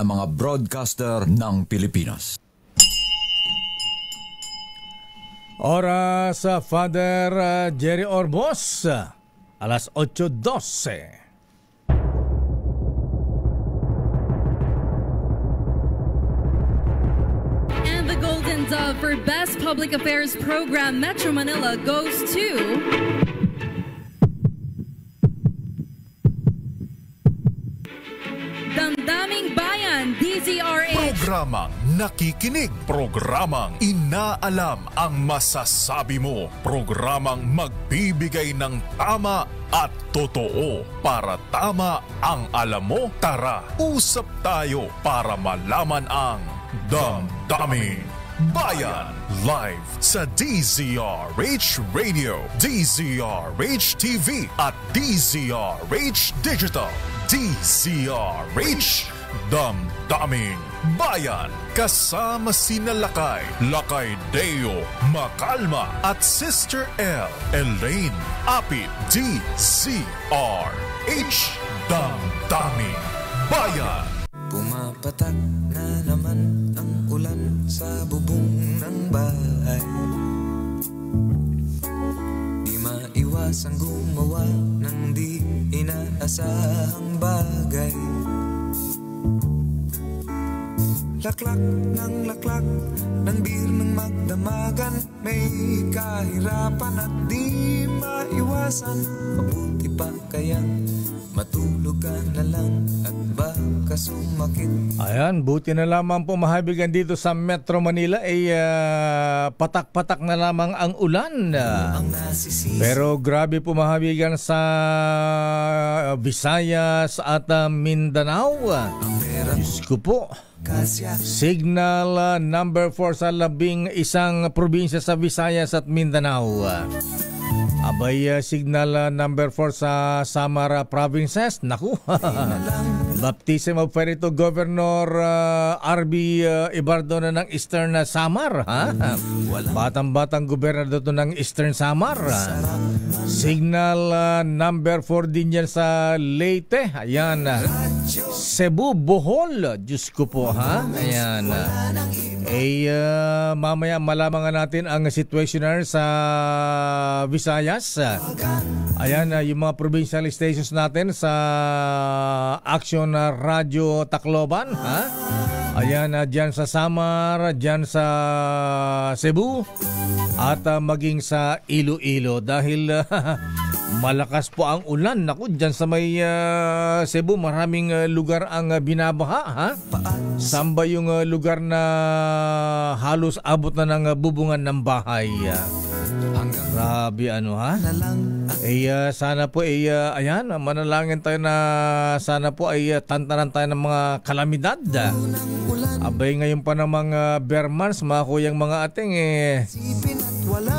ng mga broadcaster ng Pilipinas. Oras sa Father Jerry Orbos, alas 8:12. And the Golden Dove for Best Public Affairs Program Metro Manila goes to Damdaming Bayan, DZRH. Programang nakikinig, programang inaalam ang masasabi mo, programang magbibigay ng tama at totoo para tama ang alam mo. Tara, usap tayo para malaman ang Damdaming Bayan. Live sa DZRH Radio, DZRH TV at DZRH Digital. DZRH Damdaming Bayan. Kasama sina Lakay Deo Macalma at Sister L Elaine Apit. DZRH Damdaming Bayan. Pumapatak na naman ang ulan sa bubong ng bahay. Di maiwasang gumawa ng di inaasahang bagay. Laklak ng bir ng magdamagan. May kahirapan at di maiwasan. Mabuti pa kayang matulog ka na lang at baka sumakit. Ayan, buti na lamang po mahabigan dito sa Metro Manila ay patak-patak na lamang ang ulan. Pero grabe po mahabigan sa Visayas at Mindanao. Diyos ko po. Signal number 4 sa 11 probinsya sa Visayas at Mindanao. Abay, signal number 4 sa Samar provinces. Naku, baptism of Perito Governor RB Ibardo na ng Eastern Samar. Batang-batang gobernador to ng Eastern Samar. Signal number 4 din yan sa Leyte. Ayan, Cebu, Bohol. Diyos ko po, ha? Ayan. Mamaya malaman natin ang situationer sa Visayas. Ayan, yung mga provincial stations natin sa Action Radio Tacloban, ha? Ayan, dyan sa Samar, dyan sa Cebu, at maging sa Iloilo. Dahil malakas po ang ulan. Naku, dyan sa may Cebu, maraming lugar ang binabaha, ha? Saan ba yung lugar na halos abot na ng bubungan ng bahay? Grabe, ano, ha? Sana po ayan, manalangin tayo na sana po ay tantanan tayo ng mga kalamidad. Abay, ngayon pa namang bear months, mga kuyang mga ating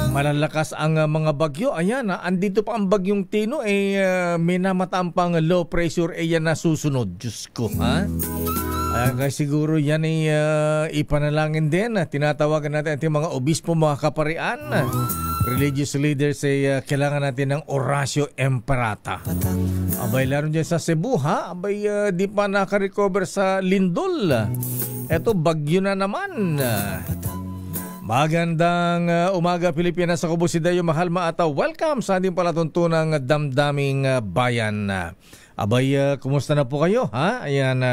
malalakas ang mga bagyo. Ayan, andito pa ang bagyong Tino, may namataan pang low pressure yan na susunod. Diyos ko, ha? Kaya siguro yan ay ipanalangin din. Tinatawagan natin ating mga obispo, mga kaparian, religious leaders, kailangan natin ng Orasio Emperata. Abay, laro dyan sa Cebu, ha? Abay, di pa nakarecover sa Lindol. Eto, bagyo na naman. Magandang umaga, Pilipinas. Ako po si Dayo Mahalma at welcome sa ating palatuntunang Damdaming Bayan. Abay, kumusta na po kayo, ha? Ayan,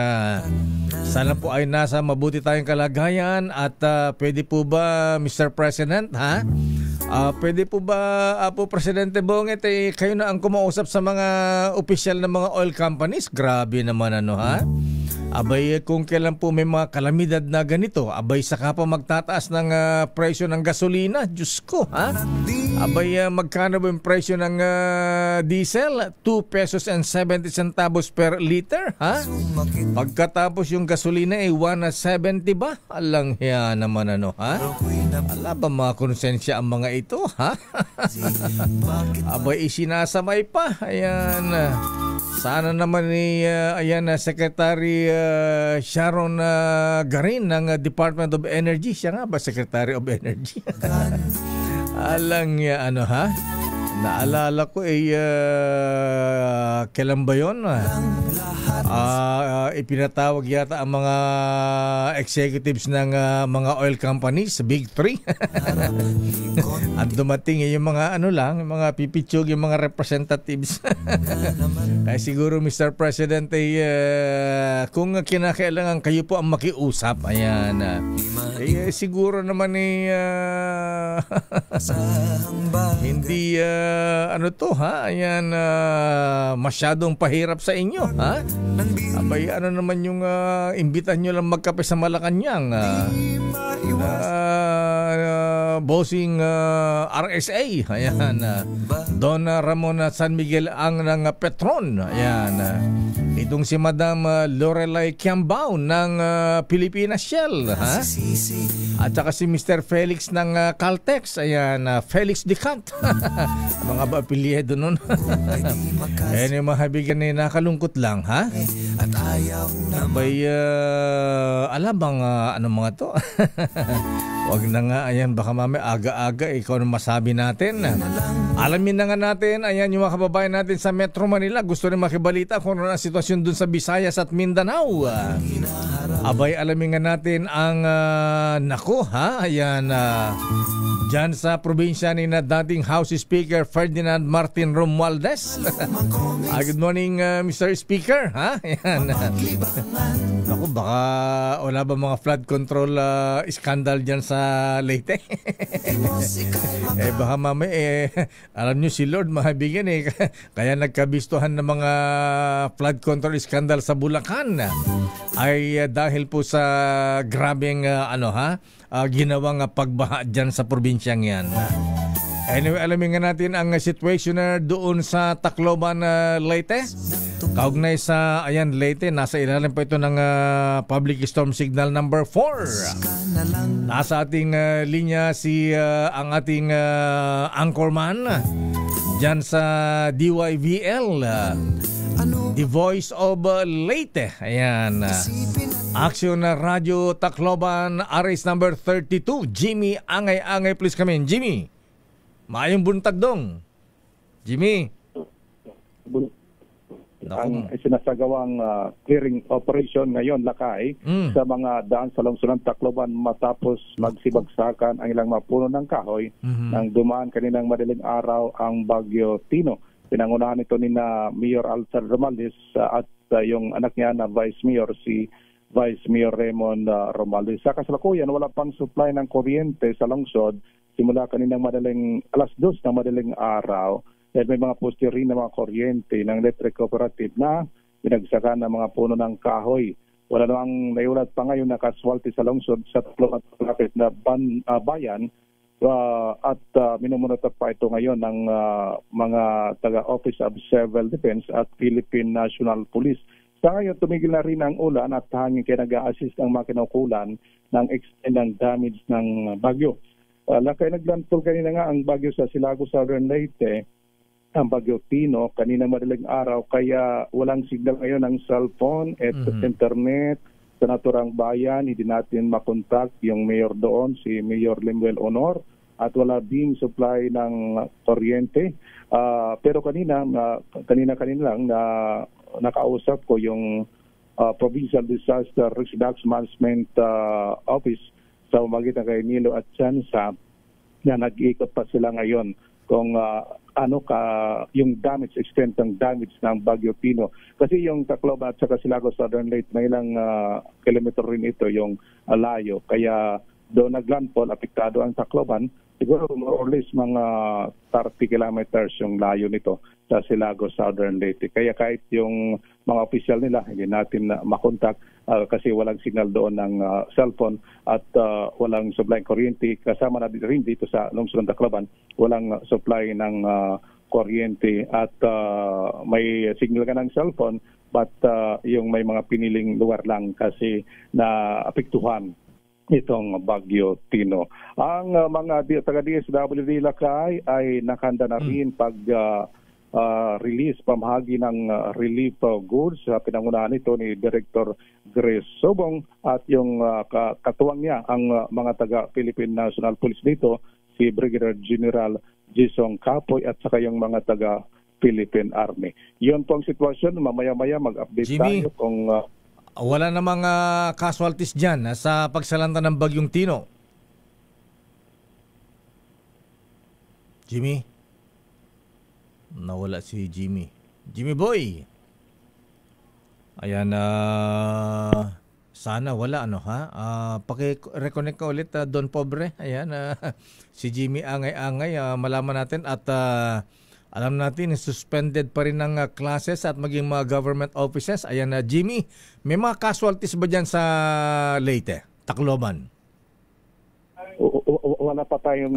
sana po ay nasa mabuti tayong kalagayan at pwede po ba, Mr. President, ha? Pwede po ba po Presidente Bonget, kayo na ang kumausap sa mga opisyal ng mga oil companies? Grabe naman, ano, ha? Abay, kung kailan po may mga kalamidad na ganito, abay, saka pa magtataas ng presyo ng gasolina. Diyos ko, ha? Abay, magkano ba yung presyo ng diesel? 2 pesos and 70 centavos per liter, ha? Pagkatapos yung gasolina ay 170 ba? Alang hiya naman, ano, ha? Ala ba mga konsensya ang mga ito, ha? Abay, isinasamay pa. Ayan. Sana naman ni Secretary Sharon Garin ng Department of Energy. Siya nga ba Secretary of Energy? Alang ya, ano, ha? Naalala ko kailan ba yun? Ipinatawag yata ang mga executives ng mga oil companies, Big Three. At dumating yung mga yung mga pipitsog, yung mga representatives. Kaya siguro Mr. President kung kinakailangan kayo po ang makiusap, ayan, siguro naman hindi ayan, masyadong pahirap sa inyo, ha? Abay, ano naman yung imbitan nyo lang magkape sa Malacanang, bossing RSA, ayan, Don Ramon San Miguel ang ng Petron, ayan, itong si Madam Lorelai Kiambao ng Pilipinas Shell, ha? At saka si Mr. Felix ng Caltex, ayan, Felix Decant. Mga ba apelyido nun? Ayan yung mga habigan nakalungkot lang, ha? Abay, alam bang ano mga to? Wag na nga, ayan, baka mamaya aga-aga ikaw na masabi natin. Alamin na nga natin, ayan, yung mga kababayan natin sa Metro Manila gusto rin makibalita kung ano ang sitwasyon dun sa Visayas at Mindanao. Abay, alamin nga natin ang ayan, dyan sa probinsya ni na dating House Speaker Ferdinand Martin Romualdez. Good morning, Mr. Speaker, ha? Ayan. Naku, baka wala ba mga flood control scandal dyan sa Leyte? Baka mamaya alam nyo si Lord mahabigan kaya nagkabistuhan ng mga flood control scandal sa Bulacan ay dahil po sa grabeng ginawang pagbaha dyan sa probinsyang yan. Anyway, alamin nga natin ang situation doon sa Tacloban, Leyte. Kaugnay sa Leyte, nasa ilalim pa ito ng public storm signal number 4. Nasa ating linya ang ating anchorman dyan sa DYVL, The Voice of Leyte. Ayan. Action Radio Tacloban, RS number 32. Jimmy, angay-angay, please come in. Jimmy, maayong buntag dong. Jimmy. Ang sinasagawang clearing operation ngayon, Lakay, sa mga daan sa lungsod ng Tacloban matapos magsibagsakan ang ilang mga puno ng kahoy nang dumaan kaninang madaling araw ang Bagyo Tino. Pinangunahan ito ni na Mayor Alzar Romaldez at yung anak niya na Vice Mayor, si Vice Mayor Raymond Romaldez. Sa kasalukuyan, wala pang supply ng kuryente sa lungsod simula kaninang alas 2 ng madaling araw. Dahil may mga poste rin ng mga kuryente ng electric cooperative na binagsakan ng mga puno ng kahoy. Wala namang naiulat pa ngayon na casualty sa lungsod sa Tacloban na bayan at minumunotot pa ito ngayon ng mga taga-Office of Civil Defense at Philippine National Police. Sa ngayon, tumigil na rin ang ulan at hangin kaya nag-a-assist ang mga kinukulan ng extent ng damage ng bagyo. Lakay naglandfall kanina nga ang bagyo sa Silago, Southern Leyte, ang Bagyo Tino, kanina madaling araw, kaya walang signal ngayon ng cellphone at internet sa naturang bayan. Hindi natin makontak yung mayor doon, si Mayor Lemuel Honor, at wala din supply ng kuryente. Pero kanina lang na nakausap ko yung Provincial Disaster Risk Reduction Management Office sa umagitan kay Nilo at Chansa na nag-iikot pa sila ngayon kung yung extent ng damage ng Bagyo Tino. Kasi yung Tacloban at saka Silago Southern Leyte, may ilang kilometer rin ito yung layo. Kaya doon naglandfall, apektado ang Tacloban. Siguro more or less mga 30 kilometers yung layo nito sa Silago Southern Leyte. Kaya kahit yung mga opisyal nila, hindi natin makontak kasi walang signal doon ng cellphone at walang supply ng kuryente. Kasama na rin dito sa lungsod ng Tacloban, walang supply ng kuryente at may signal ka ng cellphone but yung may mga piniling lugar lang kasi na apektuhan itong Bagyo Tino. Ang mga taga-DSWD Lakay ay nakahanda na rin release pamahagi ng relief goods sa pinangunahan nito ni Director Grace Sobong at yung katuwang niya ang mga taga-Philippine National Police dito, si Brigadier General Jisong Kapoy at saka yung mga taga Philippine Army. Yun po ang sitwasyon. Mamaya-maya mag-update Jimmy, tayo kung wala na mga casualties dyan sa pagsalanta ng Bagyong Tino. Jimmy? Nawala si Jimmy. Jimmy Boy! Ayan, sana wala paki-reconnect ka ulit Don Pobre. Ayan, si Jimmy angay-angay, malaman natin at alam natin suspended pa rin ng classes at maging mga government offices. Ayan, Jimmy, may mga casualties ba dyan sa Leyte, Tacloban? Wala pa tayong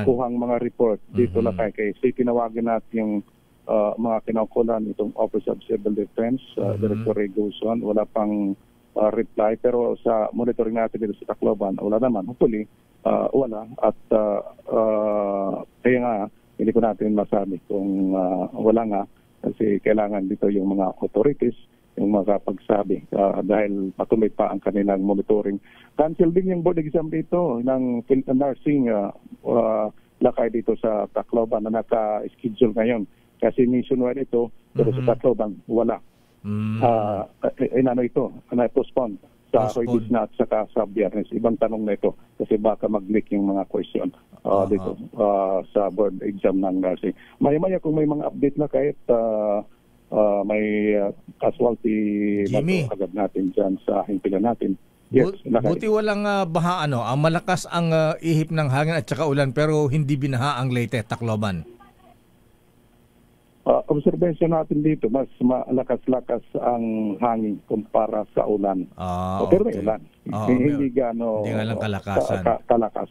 kuhang mga report dito lang kay tinawagan natin yung mga kinaukulan itong Office of Civil Defense, Director Ray Guzon. Wala pang reply, pero sa monitoring natin dito sa Tacloban, wala naman. Hopefully, wala. At kaya nga, hindi ko natin masabi kung wala nga, kasi kailangan dito yung mga authorities yung makapagsabi dahil patuloy pa ang kanilang monitoring. Cancel din yung board exam dito ng nursing lakay dito sa Tacloban na naka-schedule ngayon. Kasi nationwide ito, pero sa Tacloban, wala. Na-postpone sa Hoydis na at saka sa Biyernes. Ibang tanong na ito kasi baka mag-leak yung mga question dito sa board exam ng nursing. Maya-maya kung may mga update na kahit may casualty na agad natin dyan sa himpilan natin. Yes, buti walang baha malakas ang ihip ng hangin at saka ulan pero hindi binaha ang Leyte, Tacloban. Observation natin dito, mas malakas-lakas ang hangin kumpara sa ulan. Pero may ulan. Hindi lang kalakasan. Kalakas.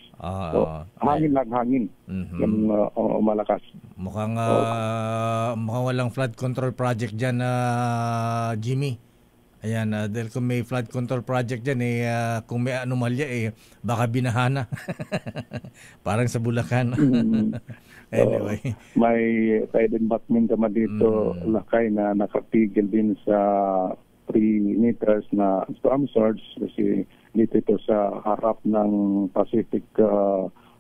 Hangin lang hangin. Yung malakas. Mukhang walang flood control project dyan, Jimmy. Ayan, dahil kung may flood control project dyan, kung may anomalya, baka binahana. Parang sa Bulacan. Anyway. May Tiden Batman naman dito, lakay na nakatigil din sa 3 meters na storm surge kasi dito ito sa harap ng Pacific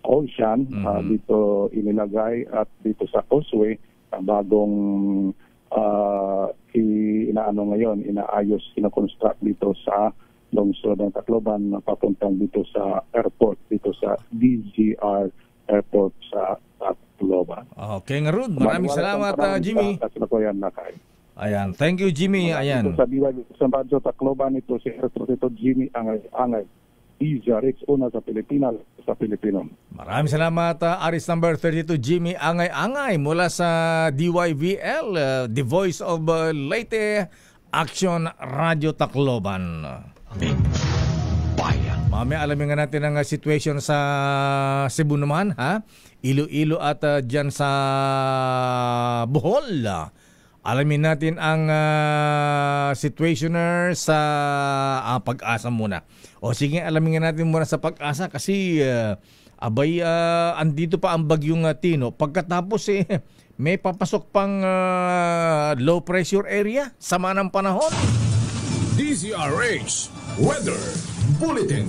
Ocean. Dito inilagay at dito sa causeway, bagong inaayos, kinakonstruct dito sa lungsod ng Tacloban papuntang dito sa airport, dito sa DZR Airport sa Tacloban. Okay nga Rod, maraming salamat Jimmy. Ayan, thank you Jimmy. Ayan. Sa DYV sa Radyo Tacloban ito si Retro Jimmy Angay. DZRX una sa Pilipinas sa Pilipino. Maraming salamat Aris number 32 Jimmy Angay mula sa DYVL, The Voice of Leyte, Action Radio Tacloban. Bayan. Mamaya alamin nga natin ang situation sa Cebu naman, Iloilo at dyan sa Bohol. Alamin natin ang situationer sa Pag-asa muna. O sige, alamin nga natin muna sa Pag-asa kasi andito pa ang Bagyong Tino. Pagkatapos may papasok pang low pressure area, sama ng panahon. DZRH Weather Bulletin.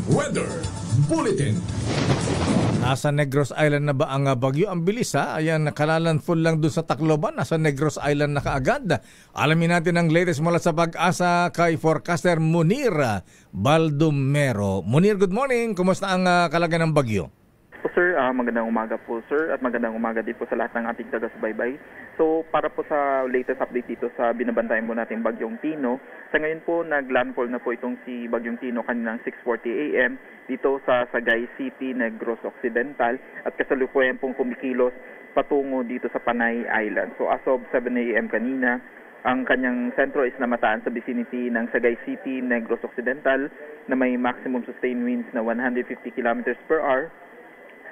Nasa Negros Island na ba ang bagyo? Ang bilis Ayan, nakalalandfall lang dun sa Tacloban. Nasa Negros Island na kaagad. Alamin natin ang latest mula sa Pag-asa kay forecaster Munir Baldomero. Munir, good morning. Kumusta ang kalagayan ng bagyo? Po sir, magandang umaga po sir at magandang umaga din po sa lahat ng ating taga-subaybay. So para po sa latest update dito sa binabantayan po natin Bagyong Tino, sa ngayon po naglandfall na po itong si Bagyong Tino kaninang 6:40 AM dito sa Sagay City, Negros Occidental at kasalukuyan pong kumikilos patungo dito sa Panay Island. So as of 7 AM kanina, ang kanyang sentro is namataan sa vicinity ng Sagay City, Negros Occidental na may maximum sustained winds na 150 kilometers per hour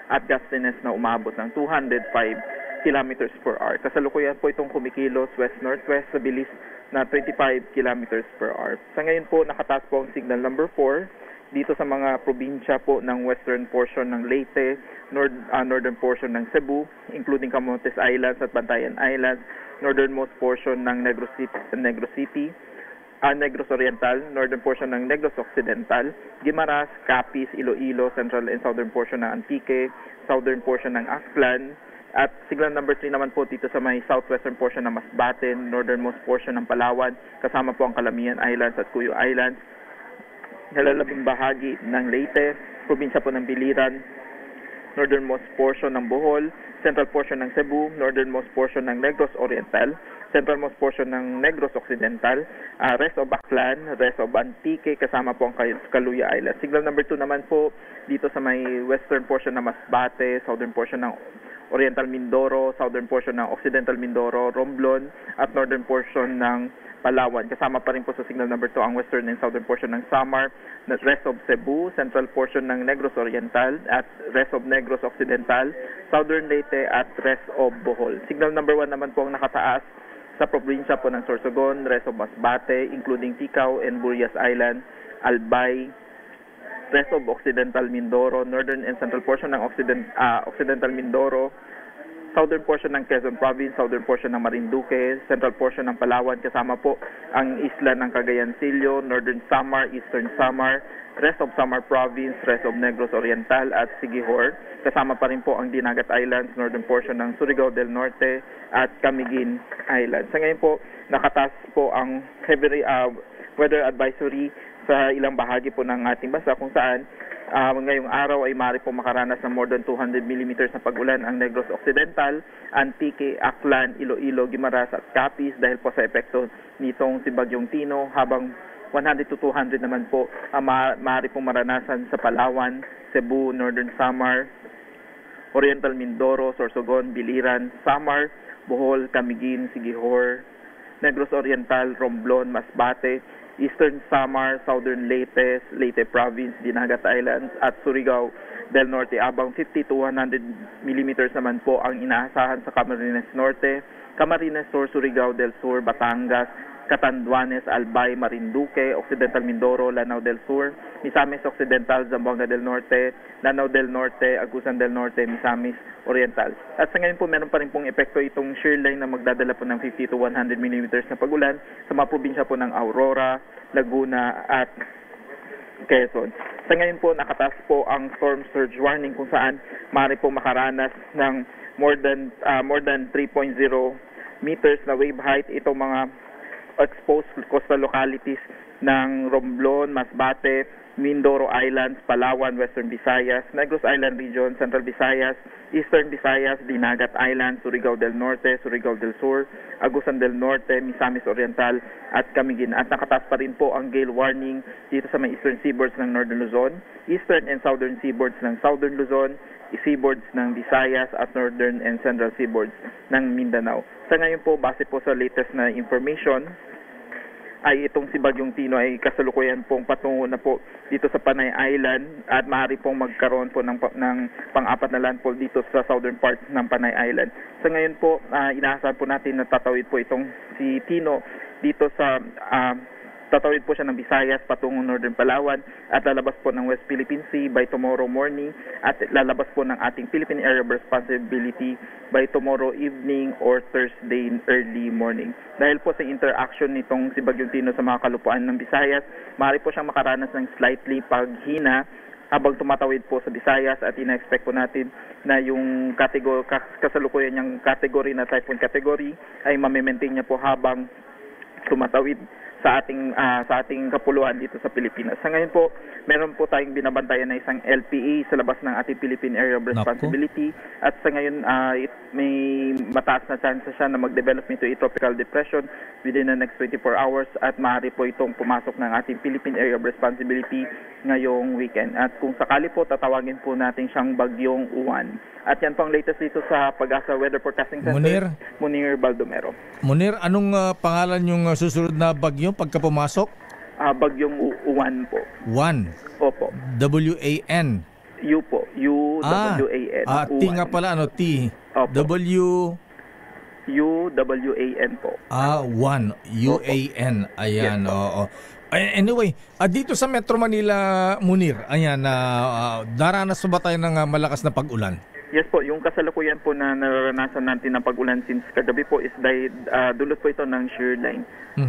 at gustiness na umabot ng 205 kilometers per hour. Kasalukuyan po itong kumikilos west-northwest sa bilis na 25 kilometers per hour. Sa ngayon po, nakataas po ang signal number 4 dito sa mga probinsya po ng western portion ng Leyte, northern portion ng Cebu, including Camotes Islands at Bantayan Islands, northernmost portion ng Negros City, Negros Oriental, northern portion ng Negros Occidental, Guimaras, Capiz, Iloilo, central and southern portion ng Antique, southern portion ng Aklan, At signal number 3 naman po dito sa may southwestern portion ng Masbate, northernmost portion ng Palawan, kasama po ang Calamian Islands at Cuyo Islands, nalalabing bahagi ng Leyte, probinsya po ng Biliran, northernmost portion ng Bohol, central portion ng Cebu, northernmost portion ng Negros Oriental, centralmost portion ng Negros Occidental, rest of Baclan, rest of Antique, kasama po ang Caluya Island. Signal number 2 naman po dito sa may western portion ng Masbate, southern portion ng Oriental Mindoro, southern portion ng Occidental Mindoro, Romblon, at northern portion ng Palawan. Kasama pa rin po sa signal number 2 ang western and southern portion ng Samar, rest of Cebu, central portion ng Negros Oriental, at rest of Negros Occidental, southern Leyte, at rest of Bohol. Signal number 1 naman po ang nakataas sa probinsya po ng Sorsogon, rest of Masbate, including Ticao and Burias Island, Albay, rest of Occidental Mindoro, northern and central portion ng Occidental Mindoro, southern portion ng Quezon Province, southern portion ng Marinduque, central portion ng Palawan, kasama po ang isla ng Cagayancillo, northern Samar, eastern Samar, rest of Samar Province, rest of Negros Oriental, at Siquijor. Kasama pa rin po ang Dinagat Islands, northern portion ng Surigao del Norte, at Camiguin Islands. Sa ngayon po, nakatas po ang heavy weather advisory sa ilang bahagi po ng ating bansa, kung saan ngayong araw ay maaari po makaranas ng more than 200 millimeters na pag-ulan ang Negros Occidental, Antique, Aklan, Iloilo, Guimaras at Capiz dahil po sa epekto nitong si Bagyong Tino, habang 100 to 200 naman po maaari pong maranasan sa Palawan, Cebu, Northern Samar, Oriental Mindoro, Sorsogon, Biliran, Samar, Bohol, Camiguin, Siquijor, Negros Oriental, Romblon, Masbate, Eastern Samar, Southern Leyte, Leyte Province, Dinagat Islands, at Surigao del Norte. Abang 50 to 100 millimeters naman po ang inaasahan sa Camarines Norte, Camarines Sur, Surigao del Sur, Batangas, Catanduanes, Albay, Marinduque, Occidental Mindoro, Lanao del Sur, Misamis Occidental, Zamboanga del Norte, Lanao del Norte, Agusan del Norte, Misamis Oriental. At sa ngayon po, meron pa rin pong epekto itong shear line na magdadala po ng 50 to 100 millimeters na pagulan sa mga probinsya po ng Aurora, Laguna, at Quezon. Sa ngayon po, nakataas po ang storm surge warning kung saan maaari po makaranas ng more than 3.0 meters na wave height itong mga exposed coastal localities ng Romblon, Masbate, Mindoro Islands, Palawan, Western Visayas, Negros Island Region, Central Visayas, Eastern Visayas, Dinagat Islands, Surigao del Norte, Surigao del Sur, Agusan del Norte, Misamis Oriental, at Camiguin. At nakataas pa rin po ang gale warning dito sa may eastern seaboards ng Northern Luzon, eastern and southern seaboards ng Southern Luzon, seaboards ng Visayas, at northern and central seaboards ng Mindanao. Sa ngayon po, base po sa latest na information, ay itong si Bagyong Tino ay kasalukuyan pong patungo na po dito sa Panay Island at maaari pong magkaroon po ng pang-apat na landfall dito sa southern part ng Panay Island. Sa ngayon po, inaasahan po natin na tatawid po itong si Tino dito sa tatawid po siya ng Visayas patungong Northern Palawan at lalabas po ng West Philippine Sea by tomorrow morning at lalabas po ng ating Philippine Area of Responsibility by tomorrow evening or Thursday early morning. Dahil po sa interaction nitong si Bagyong Tino sa mga kalupaan ng Visayas, maaari po siyang makaranas ng slightly paghina habang tumatawid po sa Visayas at ina-expect po natin na yung kasalukuyan niyang category na typhoon category ay mamimaintain niya po habang tumatawid sa ating kapuluan dito sa Pilipinas. Sa ngayon po, meron po tayong binabantayan na isang LPA sa labas ng ating Philippine Area of Responsibility. At sa ngayon, may mataas na chance siya na mag-develop nito a tropical depression within the next 24 hours at maaari po itong pumasok ng ating Philippine Area of Responsibility ngayong weekend. At kung sakali po, tatawagin po natin siyang Bagyong Uwan. At yan po ang latest dito sa Pag-asa Weather Forecasting Center. Munir Baldomero. Munir, anong pangalan yung susunod na bagyo pagka pumasok? Bagyong Uwan po. Uwan? Opo. W-A-N? U po. U-W-A-N. T nga pala, T. Opo. W... U-W-A-N po. Uwan. U-A-N. Ayan, yes, oo. Anyway, dito sa Metro Manila, Munir, ayan, daranas ba tayo ng malakas na pag-ulan? Yes po, yung kasalukuyan po na nararanasan natin ng pag-ulan since kagabi po is dahil dulot po ito ng shear line.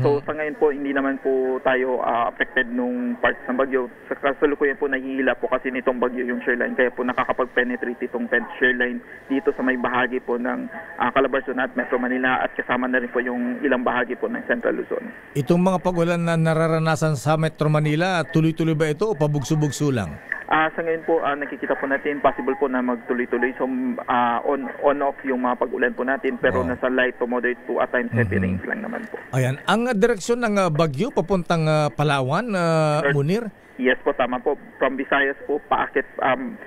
So sa ngayon po, hindi naman po tayo affected nung parts ng bagyo. Sa kasalukuyan po, nahihila po kasi nitong bagyo yung shear line. Kaya po nakakapag-penetrate itong shear line dito sa may bahagi po ng Calabarzon at Metro Manila at kasama na rin po yung ilang bahagi po ng Central Luzon. Itong mga pag-ulan na nararanasan sa Metro Manila, tuloy-tuloy ba ito o pabugso-bugso lang? Sa ngayon po, nakikita po natin, possible po na magtuloy-tuloy. So, on-off yung mga pag-ulan po natin, pero nasa light to moderate to at times heavy rains lang naman po. Ayan. Ang direksyon ng bagyo papuntang Palawan, Munir? Yes po, tama po. From Visayas po, paakit.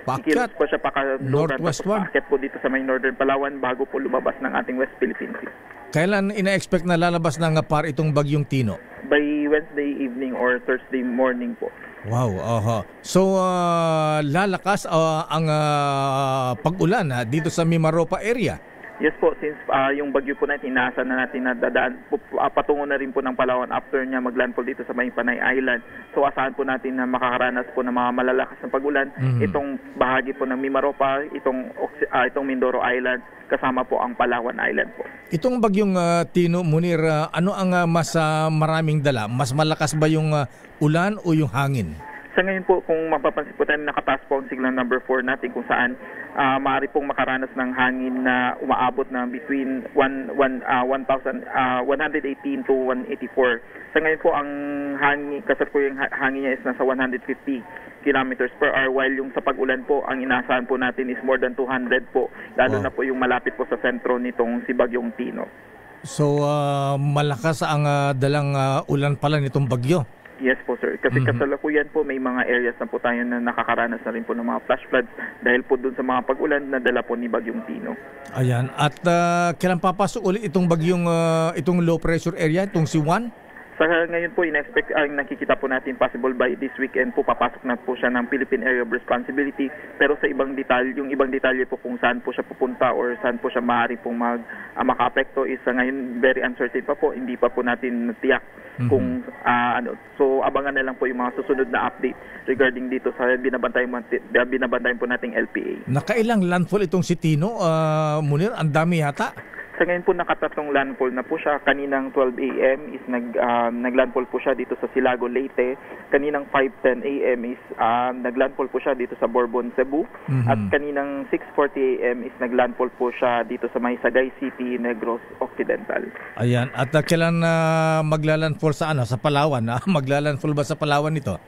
Ikilos po siya Northwestward? Paakit po dito sa may Northern Palawan bago po lumabas ng ating West Philippine Sea. Kailan ina-expect na lalabas ng par itong bagyong Tino? By Wednesday evening or Thursday morning po. Wow, So, lalakas ang pag-ulan dito sa Mimaropa area? Yes po, since yung bagyo po natin, inaasahan na natin na dadaan patungo na rin po ng Palawan after niya maglandfall dito sa may Panay Island. So, asahan po natin na makakaranas po ng mga malalakas na pag-ulan. Itong bahagi po ng Mimaropa, itong Mindoro Island, kasama po ang Palawan Island po. Itong bagyong Tino, Munir, ano ang mas maraming dala? Mas malakas ba yung ulan o yung hangin? Sa ngayon po, kung mapapansin po tayo, nakataas po ang signal number 4 natin kung saan maaari pong makaranas ng hangin na umaabot na between 118 to 184. Sa ngayon po, ang hangin, kasapuyang hangin niya is nasa 150 kilometers per hour, while yung sa pag-ulan po, ang inaasahan po natin is more than 200 po, lalo na po yung malapit po sa sentro nitong si Bagyong Tino. So, malakas ang dalang ulan pala nitong bagyo? Yes po sir, kasi kasalukuyan po may mga areas na po tayo na nakakaranas na rin po ng mga flash floods dahil po dun sa mga pag-ulan na dala po ni Bagyong Tino. Ayan, at kailan papasok ulit itong bagyong, itong low pressure area, itong si Juan? Sa ngayon po, in-expect, ang nakikita po natin possible by this weekend po, papasok na po siya ng Philippine Area of Responsibility. Pero sa ibang detalye, yung ibang detalye po kung saan po siya pupunta or saan po siya maaari pong maka-apekto is ngayon very uncertain pa po. Hindi pa po natin tiyak kung ano. So abangan na lang po yung mga susunod na update regarding dito sa binabantayan po nating LPA. Nakailang landfall itong si Tino, Munir? Ang dami yata? Sa ngayon po nakatatlong landfall na po siya. Kaninang 12 a.m. is naglandfall po siya dito sa Silago, Leyte. Kaninang 5:10 a.m. is naglandfall po siya dito sa Bourbon, Cebu. At kaninang 6:40 a.m. is naglandfall po siya dito sa may Sagay City, Negros Occidental. Ayan. At kailan maglalandfall sa sa Palawan? Maglalandfall ba sa Palawan ito?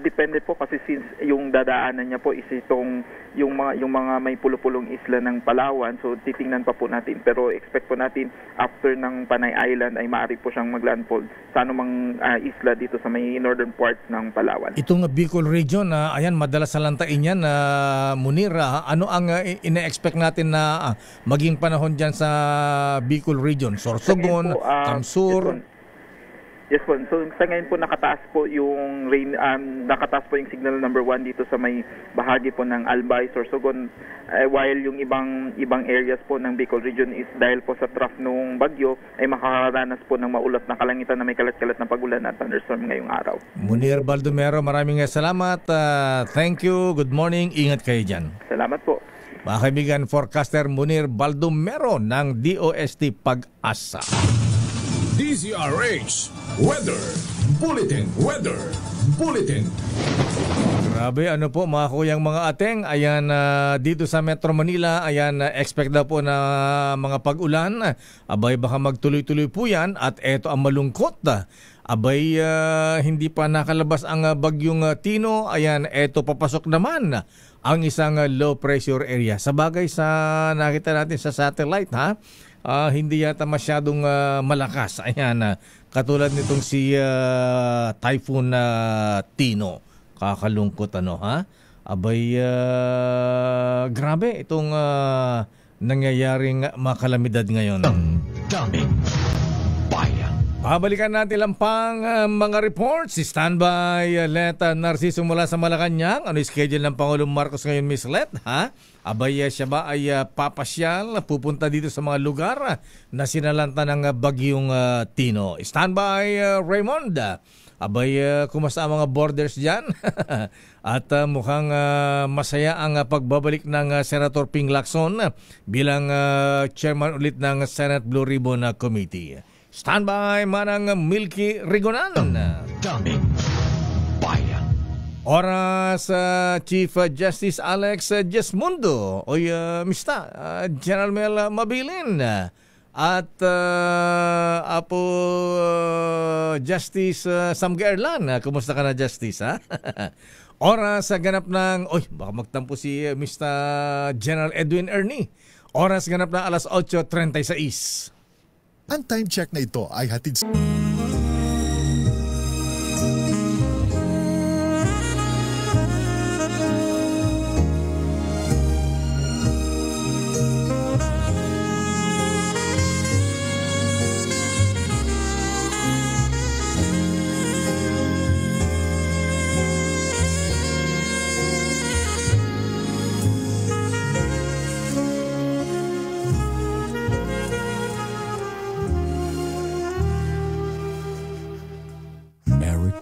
Depende po kasi since yung dadaanan niya po is itong yung mga may pulo-pulong isla ng Palawan, so titingnan pa po natin, pero expect po natin after ng Panay Island ay maaari po siyang maglandfall sa anumang isla dito sa may northern parts ng Palawan. Itong Bicol region, ayan, madalas sa lantain yan, Munir, ano ang ina-expect natin na maging panahon dyan sa Bicol region? Sorsogon, Kamsur? Yes po. So sa ngayon po nakataas po yung rain, nakataas po yung signal number 1 dito sa may bahagi po ng Albay, Sorsogon, while yung ibang areas po ng Bicol region is dahil po sa trough nung bagyo ay makakaranas po ng maulap na kalangitan na may kalat-kalat na pagulan at thunderstorm ngayong araw. Munir Baldomero, maraming salamat. Thank you. Good morning. Ingat kayo dyan. Salamat po. Mga kaibigan, forecaster Munir Baldomero ng DOST Pag-asa. DZRH Weather Bulletin. Grabe, ano po mga kuyang mga ateng, ayan, dito sa Metro Manila, ayan, expect daw po na mga pag-ulan. Abay, baka magtuloy-tuloy po yan, at eto ang malungkot. Abay, hindi pa nakalabas ang bagyong Tino. Ayan, eto papasok naman ang isang low pressure area. Sa bagay sa nakita natin sa satellite, hindi yata masyadong malakas. Ayan, katulad nitong si Typhoon Tino. Kakalungkot Abay, grabe itong nangyayaring mga kalamidad ngayon. Daming bayan. Pabalikan natin lang pang mga reports. Si standby Let Narciso mula sa Malacanang. Ano yung schedule ng Pangulong Marcos ngayon, Miss Let? Abay, siya ba ay papasyal, pupunta dito sa mga lugar na sinalanta ng bagyong Tino? Standby Raymond. Abay, kumusta ang mga borders dyan? At mukhang masaya ang pagbabalik ng Senator Ping Lacson bilang chairman ulit ng Senate Blue Ribbon Committee. Standby, Manang Milky Rigonan. Daming Bayan. Oras Chief Justice Alex Jesmundo. Oy, Mista, General Mel Mabilin. At Apo Justice Sam Gaerlan. Kumusta ka na, Justice? Ha? Oras sa ganap ng... Oy, baka magtampo si Mr. General Edwin Ernie. Oras ganap na alas 8:36. Ang time check na ito ay hatid sa...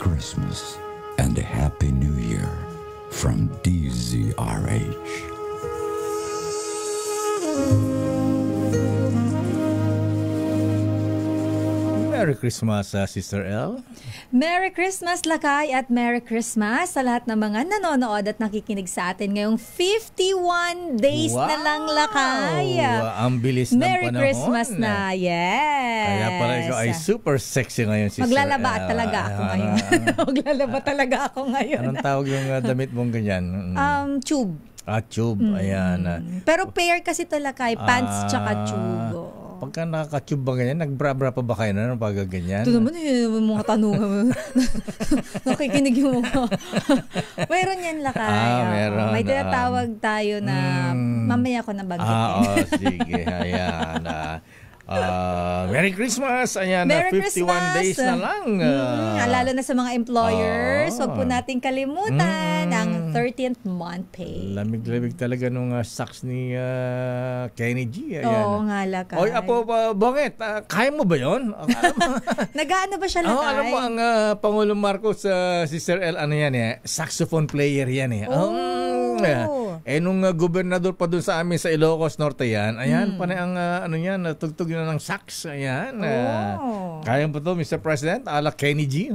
Christmas and a Happy New Year from DZRH. Merry Christmas, Sister L. Merry Christmas, Lakay, at Merry Christmas sa lahat ng mga nanonood at nakikinig sa atin ngayong 51 days na lang, Lakay. Ang bilis ng Merry panahon. Christmas na, yes. Kaya pala ikaw ay super sexy ngayon, Sister Maglalaba L. talaga ako ngayon. Maglalaba talaga ako ngayon. Anong tawag yung damit mong ganyan? Tube. Tube. Ayan. Pero pair kasi ito, Lakay. Pants tsaka tube. Pagka nakaka-tube ba ganyan, nagbra-bra pa ba kayo na pag ganyan? Ito naman mga tanong. Nakikinig yung mga. Mayroon yan, Lakay. Meron. May tinatawag tayo na mamaya ko na banggitin. Sige. Ayan. Merry Christmas! Ayan, Merry 51 Christmas. days na lang. Lalo na sa mga employers, huwag po nating kalimutan ang 13th month pay. Lamig-lamig talaga nung socks ni Kenny G. Ayan. Oo nga, Lakay. Oy, Apo Bonget, kaya mo ba yun? Nag-ano ba siya, Lakay? Alam mo, ang Pangulong Marcos, Sister L, ano yan saxophone player yan nung gobernador pa dun sa amin sa Ilocos Norte yan, ayan pa na ang ano yan, tugtog na ng sax. Ayan. Kaya pa to, Mr. President, ala Kenny G.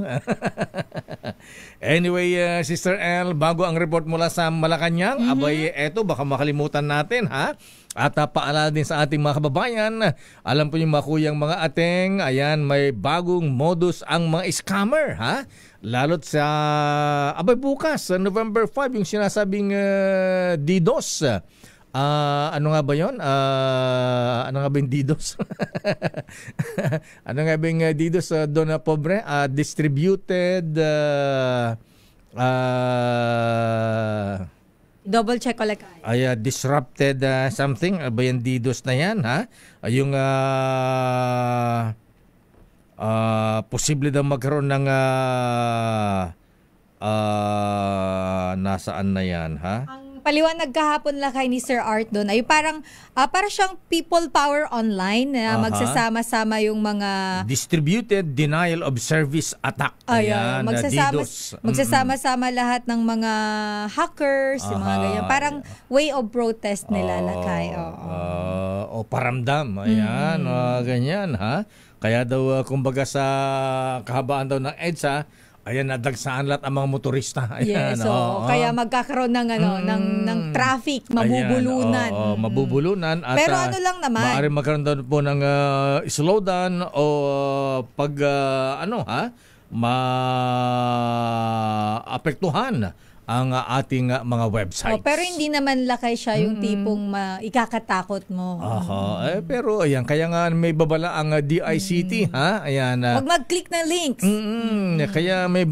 Anyway, Sister L, bago ang report mula sa Malacanang, abay, eto, baka makalimutan natin, ha? At paalala din sa ating mga kababayan, alam po yung mga kuyang mga ateng, ayan, may bagong modus ang mga scammer, ha? Lalo't sa, bukas, November 5, yung sinasabing DDoS. Ano nga ba yun? Ano nga ba yung DDoS? Ano nga ba yung DDoS, Dona Pobre? Distributed... double check ko, Lakay. Disrupted something. Ba yung DDoS na yan, ha? Yung posible daw magkaroon ng nasaan na yan, ha? Ang paliwanag kahapon, Lakay, ni Sir Art doon ay parang para siyang people power online na magsasama-sama yung mga distributed denial of service attack. Ayan, magsasama-sama lahat ng mga hackers, yung mga ganyan. Parang way of protest nila, Lakay. O paramdam. Ayan, ganyan, ha? Kaya daw, kumbaga sa kahabaan daw ng EDSA, ayan, nadagsaan lahat ang mga motorista. Ayan, yes, kaya magkakaroon ng ng traffic, mabubulunan. Ayan, mabubulunan. At, pero ano lang naman, maaari magkaroon daw po ng slowdown o pag maapektuhan ang ating mga websites. pero hindi naman, Lakay, siya yung tipong ikakatakot mo. Pero ayan, kaya nga may babala ang DICT, ha? Ayan. Huwag mag-click na links. Kaya may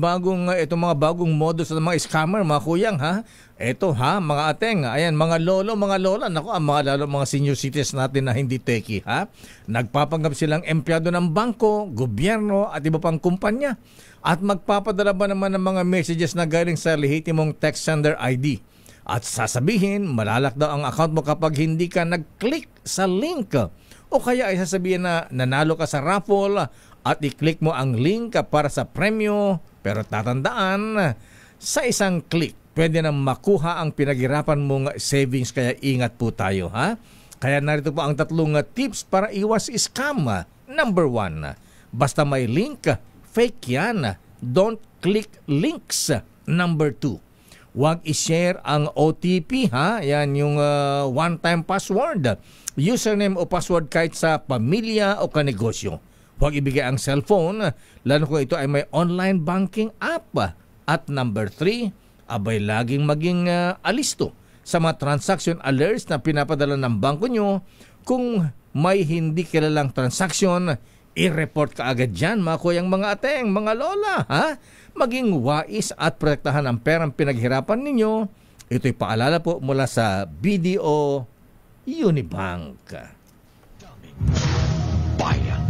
itong mga bagong modus ng mga scammer, mga kuyang, ha? Eto, ha, mga ateng, ayan, mga lolo, mga lola, naku, lalo mga senior citizens natin na hindi techie, ha? Nagpapanggap silang empleyado ng bangko, gobyerno, at iba pang kumpanya. At magpapadala ba naman ng mga messages na galing sa lehitimong text sender ID. At sasabihin, malalak daw ang account mo kapag hindi ka nag-click sa link. O kaya ay sasabihin na nanalo ka sa raffle at i-click mo ang link para sa premyo Pero tatandaan, sa isang click, pwede na makuha ang pinaghirapan mong savings, kaya ingat po tayo, ha? Kaya narito po ang 3 tips para iwas scam. Number 1, basta may link, fake yan. Don't click links. Number 2, huwag i-share ang OTP, ha? Yan yung one-time password. Username o password kahit sa pamilya o kanegosyo. Huwag ibigay ang cellphone, lalo kung ito ay may online banking app. At number 3, abay laging maging alisto sa mga transaction alerts na pinapadala ng bangko nyo. Kung may hindi kilalang transaction, i-report ka agad dyan, mga kuyang, mga ateng, mga lola, ha? Maging wais at protektahan ang perang pinaghirapan ninyo. Ito'y paalala po mula sa BDO Unibank. Bayan.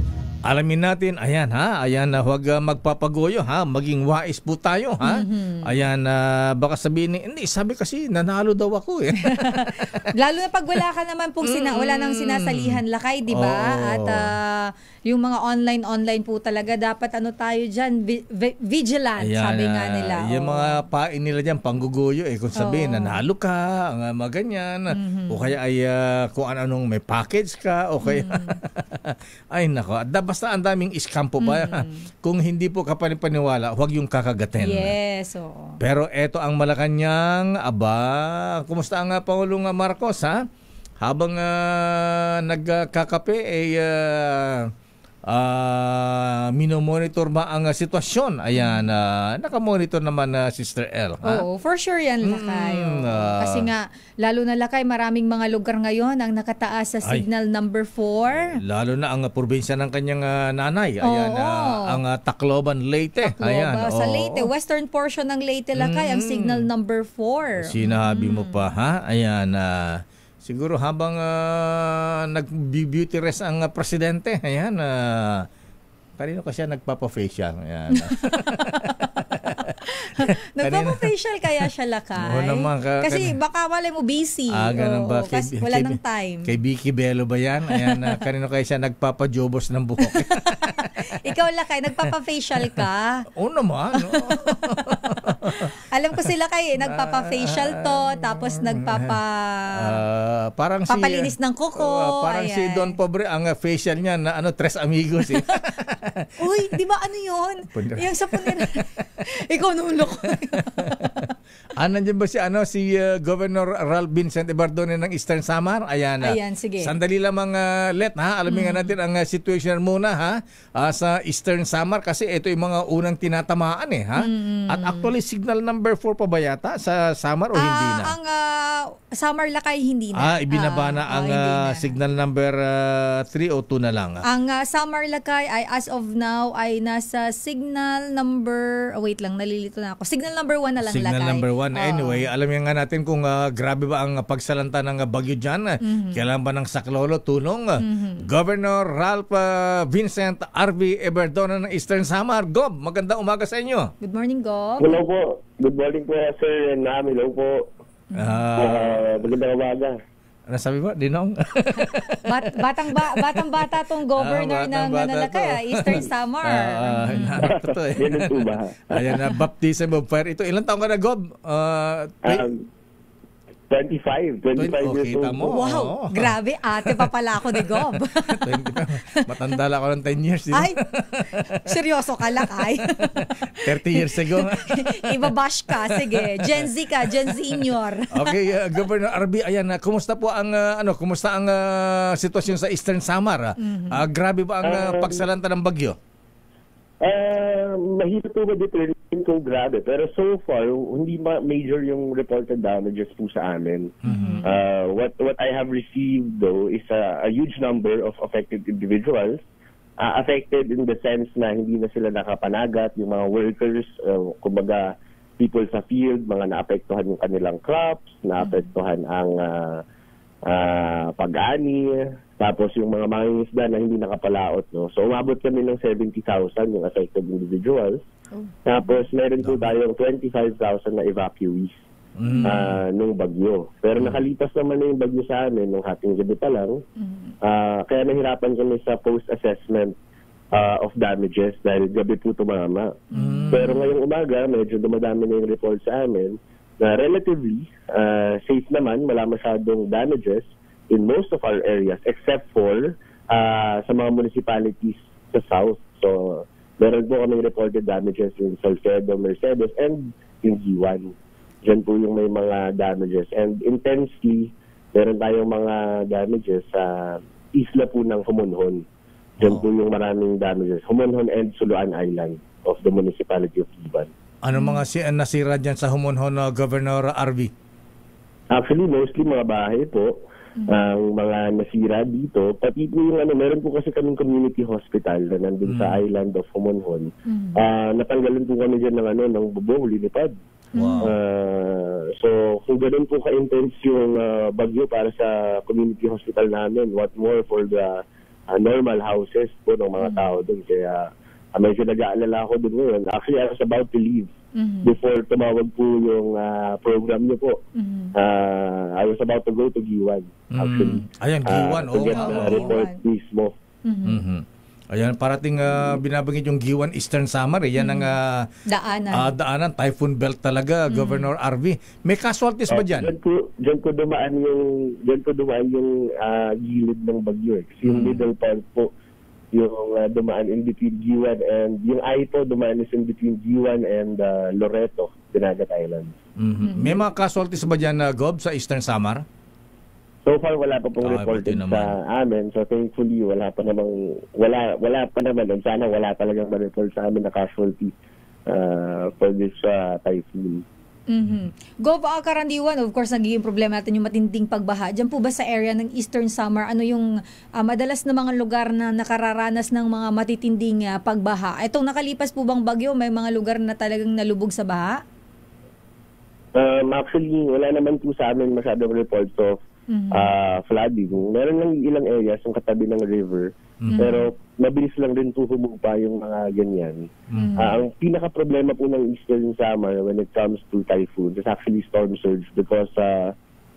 Alamin natin, ayan ha, ayan na huwag magpapagoyo ha, maging wais po tayo ha. Ayan, baka sabihin, hindi, sabi kasi nanalo daw ako eh. Lalo na pag wala ka naman pong wala nang sinasalihan lakay, di ba? At yung mga online po talaga, dapat tayo dyan, vigilant, ayan, sabi nga nila. Yung mga pain nila dyan, pangguguyo eh, kung sabihin, nanalo ka, mga ganyan, o kaya ay kung anong may package ka, o kaya, ay nako, basta ang daming scam po ba? Kung hindi po kapanipaniwala, huwag yung kakagatin. Yes, oo. Pero eto ang Malacanang, kumusta ang Pangulong Marcos, ha? Habang nagkakape, minomonitor ba ang sitwasyon? Ayan, nakamonitor naman Sister L. Ha? Oo, for sure yan, Lakay. Kasi nga, lalo na Lakay, maraming mga lugar ngayon ang nakataas sa signal number 4. Lalo na ang probinsya ng kanyang nanay. Ayan, ang Tacloban, Leyte. Ayan, sa Leyte, western portion ng Leyte, Lakay, ang signal number 4. Sinabi mo pa, ha? Ayan, siguro habang nag-beauty rest ang presidente, ayan, kanino kasi nagpapa-facial? Ayan. Nagpapa-facial kaya siya, Lakay? Oo naman. Kasi baka wala mo busy. Ganun ba? Kasi wala ng time. Kay Vicky Bello ba yan? Ayan, kanino kaya siya nagpapa-jobos ng buhok? Ikaw, Lakay, nagpapa-facial ka? Oo naman. Alam ko sila kayo, nagpapa-facial to, tapos parang papalinis ng kuko. Parang si Don Pobre, ang facial niya na Tres Amigos. Eh. Uy, di ba ano yun? Yung sa punira. Ikaw nulok. Nandiyan ba si Governor Ralph Vincent Ibardone ng Eastern Samar? Ayan, sige. Sandali lamang let ha. Alamin nga natin ang situation muna ha sa Eastern Samar kasi ito yung mga unang tinatamaan eh ha. At actually signal number 4 pa ba yata sa Samar o hindi na? Ang Samar Lakay hindi na. Ibinaba na ang signal number 3 o 2 na lang. Ang Samar Lakay ay as of now ay nasa signal number wait lang, nalilito na ako. Signal number 1 na lang, signal Lakay. Number 1. Anyway, alam nga natin kung grabe ba ang pagsalanta ng bagyo dyan. Kailan ba ng saklolo tulong? Governor Ralph Vincent R.V. Ibardone ng Eastern Samar. Gob, magandang umaga sa inyo. Good morning, Gob. Hello po. Good morning po, Sir Nam. Hello po. Magandang umaga. Ano sabi mo, Dinong? Batang-bata tong governor ng Lakay, Eastern Samar. Totoo eh. Yan po ba? Ayan, baptism of fire. Ito, ilang taong ka na, Gob? 25 years old. Wow, grabe. Ate pa pala ako ni Gob. Matanda lang ako ng 10 years. Ay, seryoso ka, Lakay. 30 years ago. Ibabash ka. Sige, Gen Z ka, Gen Senior. Okay, Governor RB, ayan, kumusta po ang kumusta ang sitwasyon sa Eastern Samar? Grabe ba ang pagsalanta ng bagyo? Mahirap po ma-determine kung grabe. Pero so far, hindi major yung reported damages po sa amin. What I have received, though, is a huge number of affected individuals. Affected in the sense na hindi na sila nakapanagat, yung mga workers, kumbaga people sa field, mga naapektuhan yung kanilang crops, naapektuhan ang pag-ani, tapos yung mga mangingisda na hindi nakapalaot. No? So umabot kami ng 70,000 yung affected individuals. Tapos meron po tayong 25,000 na evacuees nung bagyo. Pero nakalipas naman na yung bagyo sa amin nung hating gabi pa lang. Kaya nahirapan kami sa post-assessment of damages dahil gabi po tumama. Pero ngayong umaga, medyo dumadami na yung report sa amin na relatively safe naman, wala masyadong damages in most of our areas except for sa mga municipalities sa south. So, meron po kaming reported damages in Salcedo, Mercedes, and in G1. Diyan po yung may mga damages. And intensely, meron tayong mga damages sa isla po ng Humonhon. Diyan po yung maraming damages. Humonhon and Suluan Island of the municipality of Iban. Ano mga nasira dyan sa Humonhon, Governor RV? Actually, mostly mga bahay po. Ang mga nasira dito, pati po yung meron po kasi kaming community hospital na nandun sa island of Humonhon. Natanggalan po kami dyan ng bubong, linipad. Wow. So, kung ganun po ka-intense yung bagyo para sa community hospital namin, what more for the normal houses po ng mga tao doon. Kaya medyo nag-aalala ako doon ngayon. Actually, I was about to leave before tumawag po yung program niyo po. I was about to go to G1, actually. Ayan, G1. To get the report mismo. Ayan, parating binabanggit yung G1 Eastern Samar. Yan ang daanan. Typhoon belt talaga, Governor RV. May casualties ba dyan? Diyan ko dumaan yung gilid ng bagyo. Kasi yung middle part po, yung dumaan in between G1 and yung Aito dumaan is in between G1 and Loreto, Dinagat Island. May mga casualties ba dyan, Gob, sa Eastern Samar? So far wala pa pong reported sa amin. So thankfully wala pa naman. And sana wala talagang ma-report sa amin na casualty for this typhoon. Gov, Karandiwan, of course, nagiging problema natin yung matinding pagbaha. Diyan po ba sa area ng Eastern Samar, ano yung madalas na mga lugar na nakararanas ng mga matitinding pagbaha? Itong nakalipas po bang bagyo, may mga lugar na talagang nalubog sa baha? Actually, wala naman po sa amin masyadong reports of flooding. Meron lang ilang areas yung katabi ng river, pero mabilis lang din po humupa yung mga ganyan. Ang pinaka-problema po ng Eastern Samar when it comes to typhoon is actually storm surge because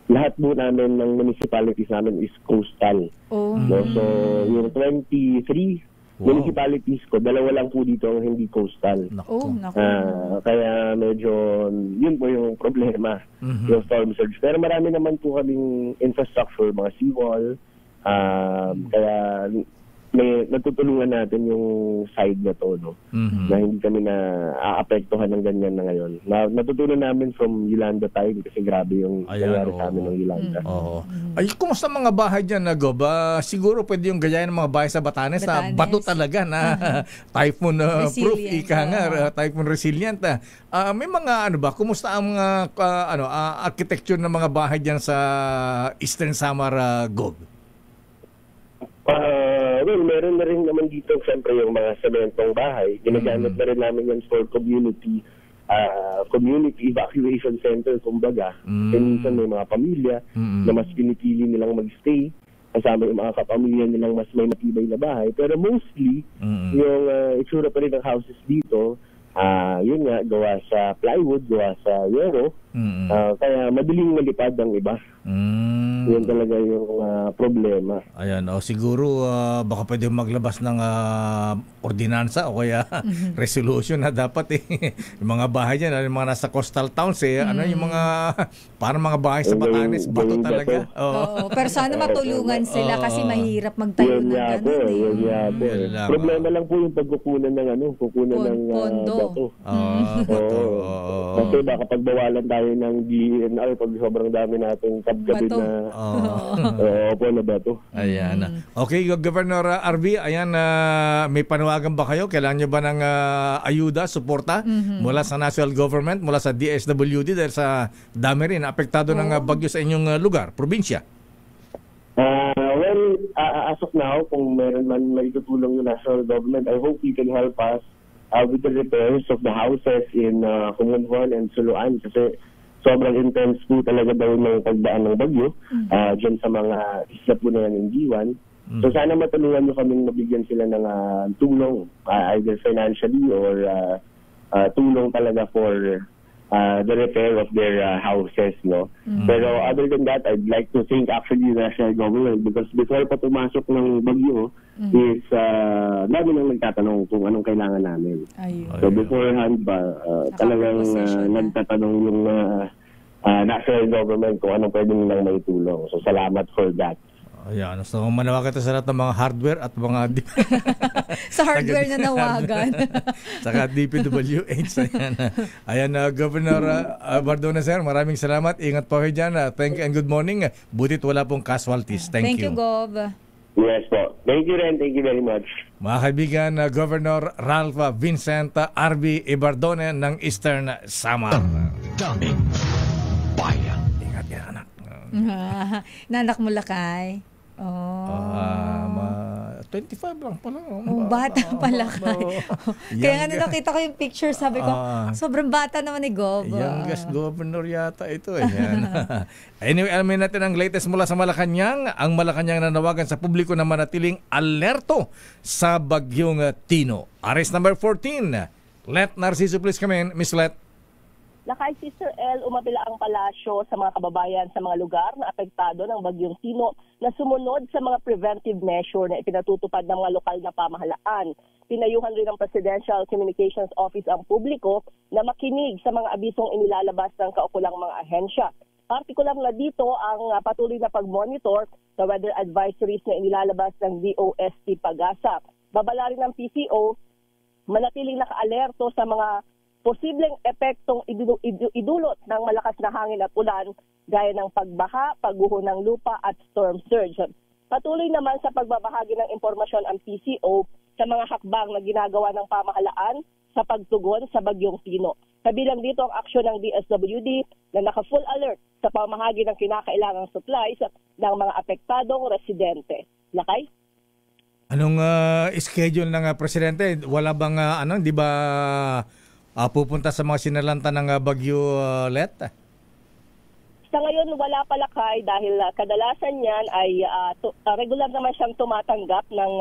lahat po namin ng municipalities namin is coastal. No? So, yung 23 municipalities ko, dalawa lang po dito ang hindi coastal. Kaya medyo, yun po yung problema, yung storm surge. Pero marami naman po kaming infrastructure, mga seawall, kaya natutulungan natin yung side na to, no? Na hindi kami na aapektuhan ng ganyan na ngayon. Natutunan namin from Yolanda time kasi grabe yung nangyari sa amin ng Yolanda. Ay, kumusta mga bahay dyan, Gob? Siguro pwede yung gayahin ng mga bahay sa Batanes na bato talaga na typhoon proof, typhoon resilient. May mga kumusta ang architecture ng mga bahay dyan sa Eastern Samar, Gob? Well, meron na rin naman dito siyempre yung mga sementong bahay. Ginagamit na rin namin yan for community evacuation center, kumbaga. Kasi minsan may mga pamilya na mas pinipili nilang magstay kasama yung mga kapamilya nilang mas may matibay na bahay. Pero mostly, yung itsura pa rin ng houses dito, yun nga, gawa sa plywood, gawa sa yero. Kaya madaling malipad ang iba. Yun talaga yung problema. Ayan, siguro baka pwede maglabas ng ordinansa o kaya resolution na dapat yung mga bahay dyan, yung mga nasa coastal towns yung mga parang mga bahay sa Batanes, bato talaga. Pero sana matulungan sila kasi mahirap magtayo ng gano'n. Problema lang po yung pagkukunan ng bato. Kasi baka pagbawalan tayo ng DNR pag sobrang dami nating kabgabi na opo na bato. Ayan. Okay, Governor RV, ayan, may panawagan ba kayo? Kailangan nyo ba ng ayuda, suporta mula sa national government, mula sa DSWD dahil sa dami rin apektado ng bagyo sa inyong lugar, probinsya? Well, as of now, kung meron man maitutulong yung national government, I hope you can help us with the repairs of the houses in Humonhon and Suluan kasi sobrang intense po talaga daw ng pagdaan ng bagyo dyan sa mga isla po na yan in G1. So sana matulungan nyo kaming mabigyan sila ng tulong either financially or tulong talaga for the repair of their houses, no? Pero other than that, I'd like to thank actually the national government because before pa pumasok ng bagyo is dami nang nagtatanong kung anong kailangan namin. So beforehand ba, talagang nagtatanong yung national government kung anong pwede nilang maitulong. So salamat for that. Ayan. So, manawagan ito sa lahat ng mga hardware at mga... sa hardware na nawagan. Saka DPWH. Ayan, ayan Governor Bardona, sir. Maraming salamat. Ingat po kayo dyan. Thank you and good morning. Butit wala pong casualties. Thank you. Thank you, Gov. Yes po. Thank you rin. Thank you very much. Mga kaibigan, Governor Ralph Vincent R.B. Ibardone ng Eastern Samar. Daming bayan. Ingat yan, anak. Nanak mo lakay. 25 lang pala. Bata pala kay. Kaya nga nakita ko yung picture, sabi ko, sobrang bata naman ni Gov. Youngest governor yata ito. Anyway, alamin natin ang latest mula sa Malacanang. Ang Malacanang nanawagan sa publiko na manatiling alerto sa bagyong Tino. Arrest number 14. Let Narciso, please come in. Miss Let. Lakay Sister L, umapila ang palasyo sa mga kababayan sa mga lugar na apektado ng bagyong Tino na sumunod sa mga preventive measure na ipinatutupad ng mga lokal na pamahalaan. Pinayuhan rin ng Presidential Communications Office ang publiko na makinig sa mga abisong inilalabas ng kaukulang mga ahensya. Partikular na dito ang patuloy na pag-monitor sa weather advisories na inilalabas ng DOST Pag-asa. Babala rin ng PCO, manatiling naka-alerto sa mga posibleng epektong idulot ng malakas na hangin at ulan gaya ng pagbaha, pagguho ng lupa at storm surge. Patuloy naman sa pagbabahagi ng impormasyon ang PCO sa mga hakbang na ginagawa ng pamahalaan sa pagtugon sa bagyong Tino. Kabilang dito ang aksyon ng DSWD na naka-full alert sa pamahagi ng kinakailangang supplies ng mga apektadong residente. Lakay? Anong schedule ng presidente? Wala bang di ba pupunta sa mga sinalanta ng Bagyo Let? Sa ngayon, wala pa lakay dahil kadalasan yan ay regular naman siyang tumatanggap ng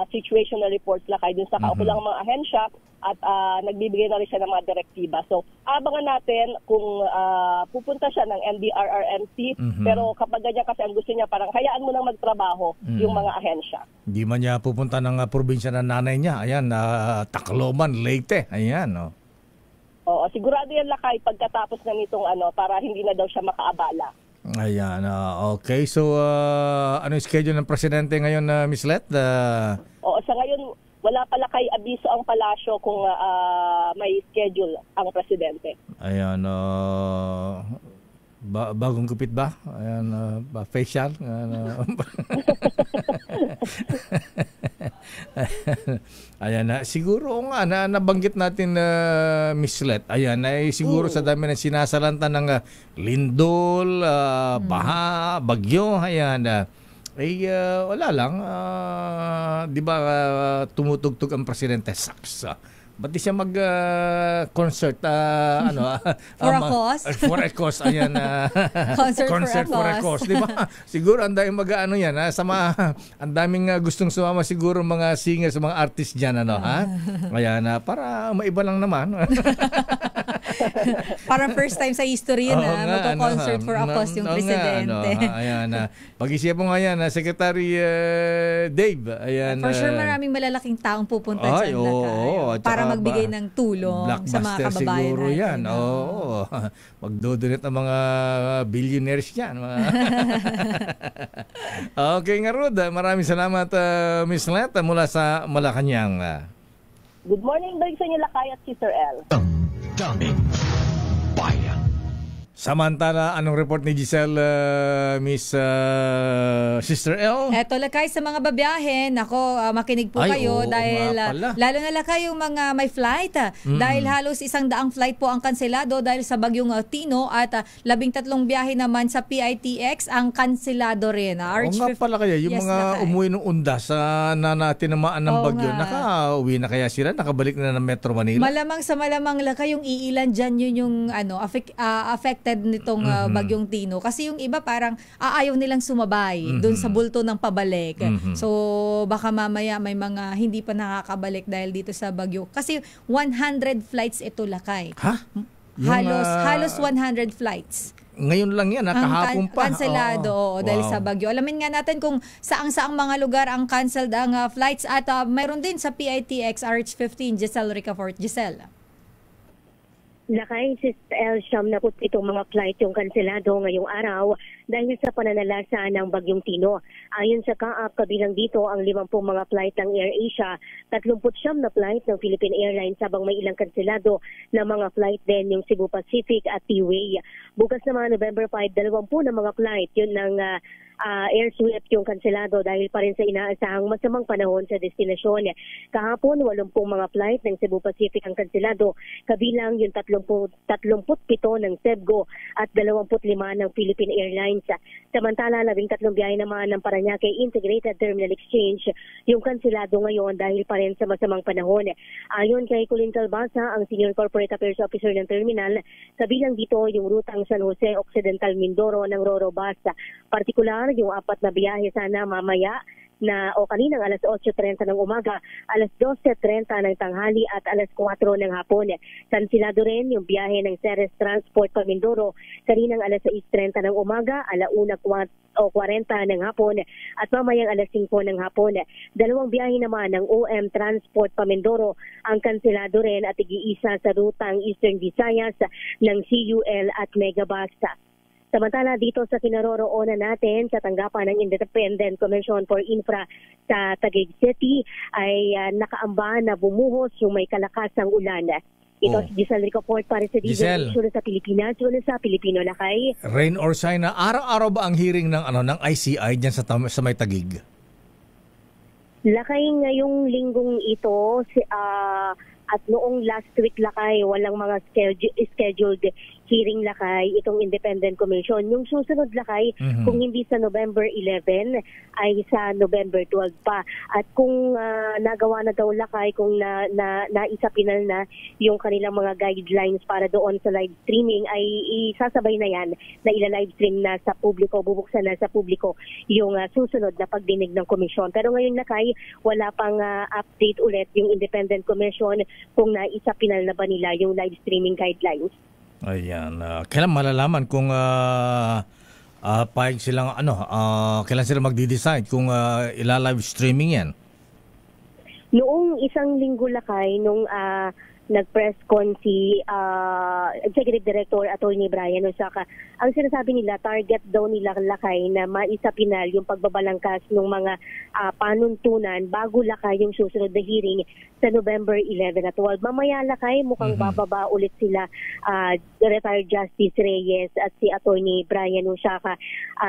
situational reports lakay dun sa kaukulang mga ahensya at nagbibigay na rin siya ng mga direktiba. So, abangan natin kung pupunta siya ng NDRRMC pero kapag ganyan kasi ang gusto niya parang hayaan mo nang magtrabaho yung mga ahensya. Hindi man niya pupunta ng probinsya ng nanay niya. Ayan, Tacloban, Leyte. Ayan, no. Oo, sigurado yan lakay pagkatapos ng itong para hindi na daw siya makaabala. Ayan, okay. So, ano yung schedule ng presidente ngayon, Miss Let? Oo, sa ngayon, wala pala kay abiso ang palasyo kung may schedule ang presidente. Ayan, bagong gupit ba? Ayan, facial? Ayan, siguro nga nabanggit natin Miss Let. Ayan, siguro sa dami ng sinasalanta ng lindol, baha, bagyo, ayan, wala lang. Di ba tumutugtog ang presidente? Saks. Ba't di siya mag-concert? For a cause? For a cause. Ayan. Concert for a cause. Di ba? Siguro ang daming mag-ano yan. Ang daming gustong sumama siguro mga singers, mga artist dyan. Ayan, para maiba lang naman. Para first time sa history yun, mag-concert for a cause yung presidente. Ayan, pag-isip mo nga yan, Secretary Dave. Ayan, for sure maraming malalaking taong pupunta dyan. Para magbigay ng tulong sa mga kababayan siguro natin. Yan. Oo. Magdodonate ang mga billionaires yan. Okay nga, Rod. Maraming salamat, Miss Let, mula sa Malacanang. Good morning, balik sa inyo lakay at Sister L. Daming bayan. Samantala, anong report ni Giselle, Miss Sister L? Eto lakay sa mga babiyahe, nako makinig po kayo dahil lalo na lakay yung mga may flight dahil halos 100 flight po ang kanselado dahil sa bagyong Tino at 13 biyahe naman sa PITX ang kanselado rin. Oo nga pala kaya, yung mga umuwi ng Undas na tinamaan ng bagyo, nakauwi na kaya sila, nakabalik na ng Metro Manila? Malamang sa malamang lakay yung iilan dyan yun yung affected nitong bagyong Tino kasi yung iba parang ayaw nilang sumabay doon sa bulto ng pabalik. So baka mamaya may mga hindi pa nakakabalik dahil dito sa bagyo kasi 100 flights ito lakay. Ha? Halos 100 flights. Ngayon lang yan, kahapon pa. Kanselado dahil sa bagyo. Alamin nga natin kung saang-saang mga lugar ang canceled ang flights at mayroon din sa PITX RH15, Giselle Ricafort. Giselle. Lakay, Sister Siyam na po itong mga flight yung kanselado ngayong araw dahil sa pananalasa ng Bagyong Tino. Ayon sa CAAP, kabilang dito ang 50 mga flight ng AirAsia, 39 na flight ng Philippine Airlines habang may ilang kanselado na mga flight din yung Cebu Pacific at T-Way. Bukas naman November 5, 20 na mga flight yun ng Air Swift yung kanselado dahil pa rin sa inaasahang masamang panahon sa destinasyon. Kahapon, 80 mga flight ng Cebu Pacific ang kanselado, kabilang yung 37 ng Cebgo at 25 ng Philippine Airlines. Samantala, 13 biyahe naman ng Parañaque Integrated Terminal Exchange yung kanselado ngayon dahil pa rin sa masamang panahon. Ayon kay Colin Calbasa, ang Senior Corporate Affairs Officer ng terminal, kabilang dito yung rutang San Jose Occidental Mindoro ng Roro Bus. Partikular yung 4 na biyahe sana mamaya kaninang alas 8:30 ng umaga, alas 12:30 ng tanghali at alas 4 ng hapon. Kansilado rin yung biyahe ng Ceres Transport pa Mindoro kaninang alas 6:30 ng umaga, alauna 40 ng hapon at mamayang alas 5 ng hapon. 2 biyahe naman ng OM Transport pa Mindoro ang kansilado rin at tig-iisa sa rutang Eastern Visayas ng CUL at Megabus. Samantala dito sa kinaroroonan natin sa tanggapan ng Independent Commission for Infra sa Taguig City ay nakaamba na bumuhos yung may kalakasang ulan. Ito si Giselle Ricafort para sa DZRH sa Pilipinas, una sa Pilipino Lakay. Rain or shine, araw-araw ba ang hearing ng ng ICI diyan sa may Taguig? Lakay ngayong linggong ito at noong last week Lakay walang mga scheduled hearing Lakay itong Independent Commission. Yung susunod Lakay, kung hindi sa November 11 ay sa November 12 pa. At kung nagawa na daw Lakay, kung naisapinal na yung kanilang mga guidelines para doon sa live streaming ay isasabay na yan na ila-live stream na sa publiko, bubuksan na sa publiko yung susunod na pagdinig ng komisyon. Pero ngayon Lakay, wala pang update ulit yung Independent Commission kung naisapinal na ba nila yung live streaming guidelines. Ayan. Kailan malalaman kung payag silang kailan sila magdi-decide kung ila-live streaming yan? Noong isang linggo Lakay, nung nag-press con si Executive Director Attorney Brian Osaka, ang sinasabi nila, target daw nila Lakay na maisapinal yung pagbabalangkas ng mga panuntunan bago Lakay yung susunod na hearing sa November 11 at 12. Mamaya Lakay, mukhang bababa ulit sila retired Justice Reyes at si Attorney Brian Osaka.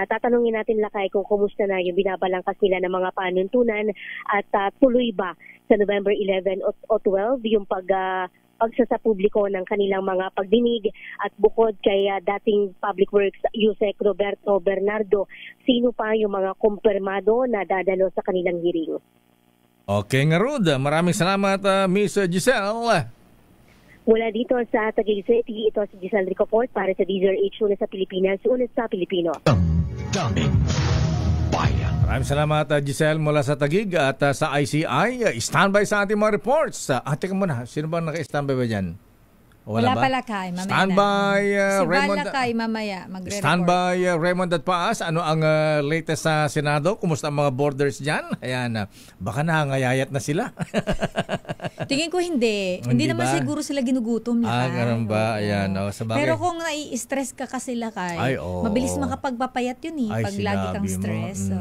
Tatanungin natin Lakay kung kumusta na yung binabalangkas nila ng mga panuntunan at tuloy ba sa November 11 o 12 yung pagsasapubliko ng kanilang mga pagdinig at bukod kay dating Public Works Yusek Roberto Bernardo, sino pa yung mga kumpirmado na dadalo sa kanilang hearing? Okay nga Rod, maraming salamat Miss Giselle. Mula dito sa Taguig City, ito si Giselle Ricafort para sa DZRH, una sa Pilipinas, una sa Pilipino. Daming bayan. Maraming salamat Giselle mula sa Taguig at sa ICI. Standby sa ating mga reports. Teka muna, sino ba naka-standby ba dyan? Wala pa Lakay, mamaya standby, si Raymond. Lakay mamaya magre-report. Standby Raymond at Paas. Ano ang latest sa Senado? Kumusta ang mga borders dyan? Ayan, baka nangangayayat na sila. Tingin ko hindi. Hindi naman siguro sila ginugutom. Ganun ba? Ayan, sabagay. Pero kung nai-stress ka kasi Lakay, mabilis makapagpapayat yun pag lagi kang stress.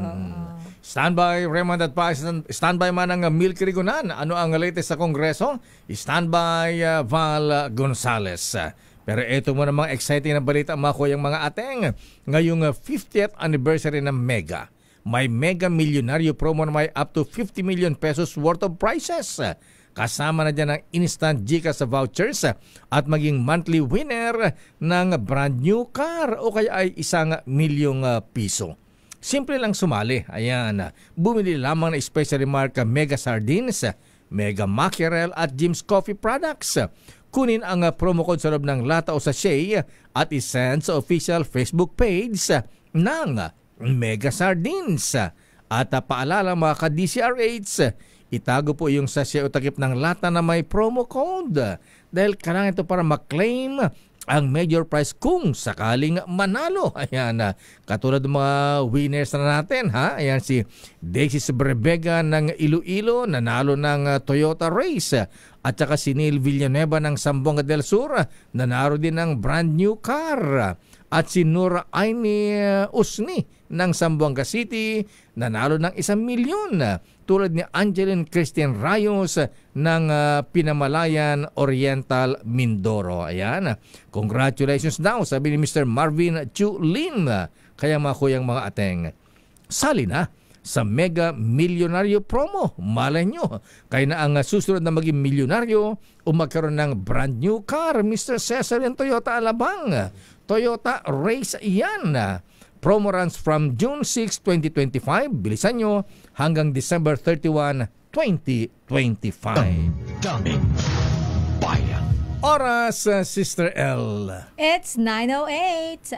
Standby Raymond at Paas. Standby man ang Milky Rigunan. Ano ang latest sa Kongreso? Standby Val Gonzales. Pero ito mo namang exciting na balita mga kuyang mga ateng. Ngayong 50th anniversary ng Mega. May Mega Milyonaryo promo na may up to 50 million pesos worth of prizes. Kasama na dyan ang instant GCash vouchers at maging monthly winner ng brand new car o kaya ay ₱1 milyong piso. Simple lang sumali. Ayan. Bumili lamang na especially marka Mega Sardines, Mega Mackerel at Jim's Coffee products. Kunin ang promo code sa loob ng lata o sachet at isend sa official Facebook page ng Mega Sardines. At paalala mga ka-DCRH, itago po yung sachet o takip ng lata na may promo code. Dahil kailangan ito para maklaim ang major prize kung sakaling manalo. Ayan, katulad ng mga winners na natin, ha? Ayan, si Daisy Sobrebega ng Iloilo, nanalo ng Toyota Race. At saka si Neil Villanueva ng Zamboanga del Sur, nanalo din ng brand new car. At si Nura Aini Usni ng Zamboanga City, nanalo ng 1 milyon. Tulad ni Angeline Christian Rayos ng Pinamalayan Oriental, Mindoro. Ayan. Congratulations daw, sabi ni Mr. Marvin Chu Lin. Kaya mga kuyang mga ateng, sali na sa Mega Milyonaryo Promo. Malay nyo, kaya na ang susunod na maging milyonaryo o magkaroon ng brand new car, Mr. Cesar and Toyota Alabang. Toyota Race yan. Promo runs from June 6, 2025. Bilisan nyo hanggang December 31, 2025. Daming Bayan. Oras, Sister L. It's 9:08.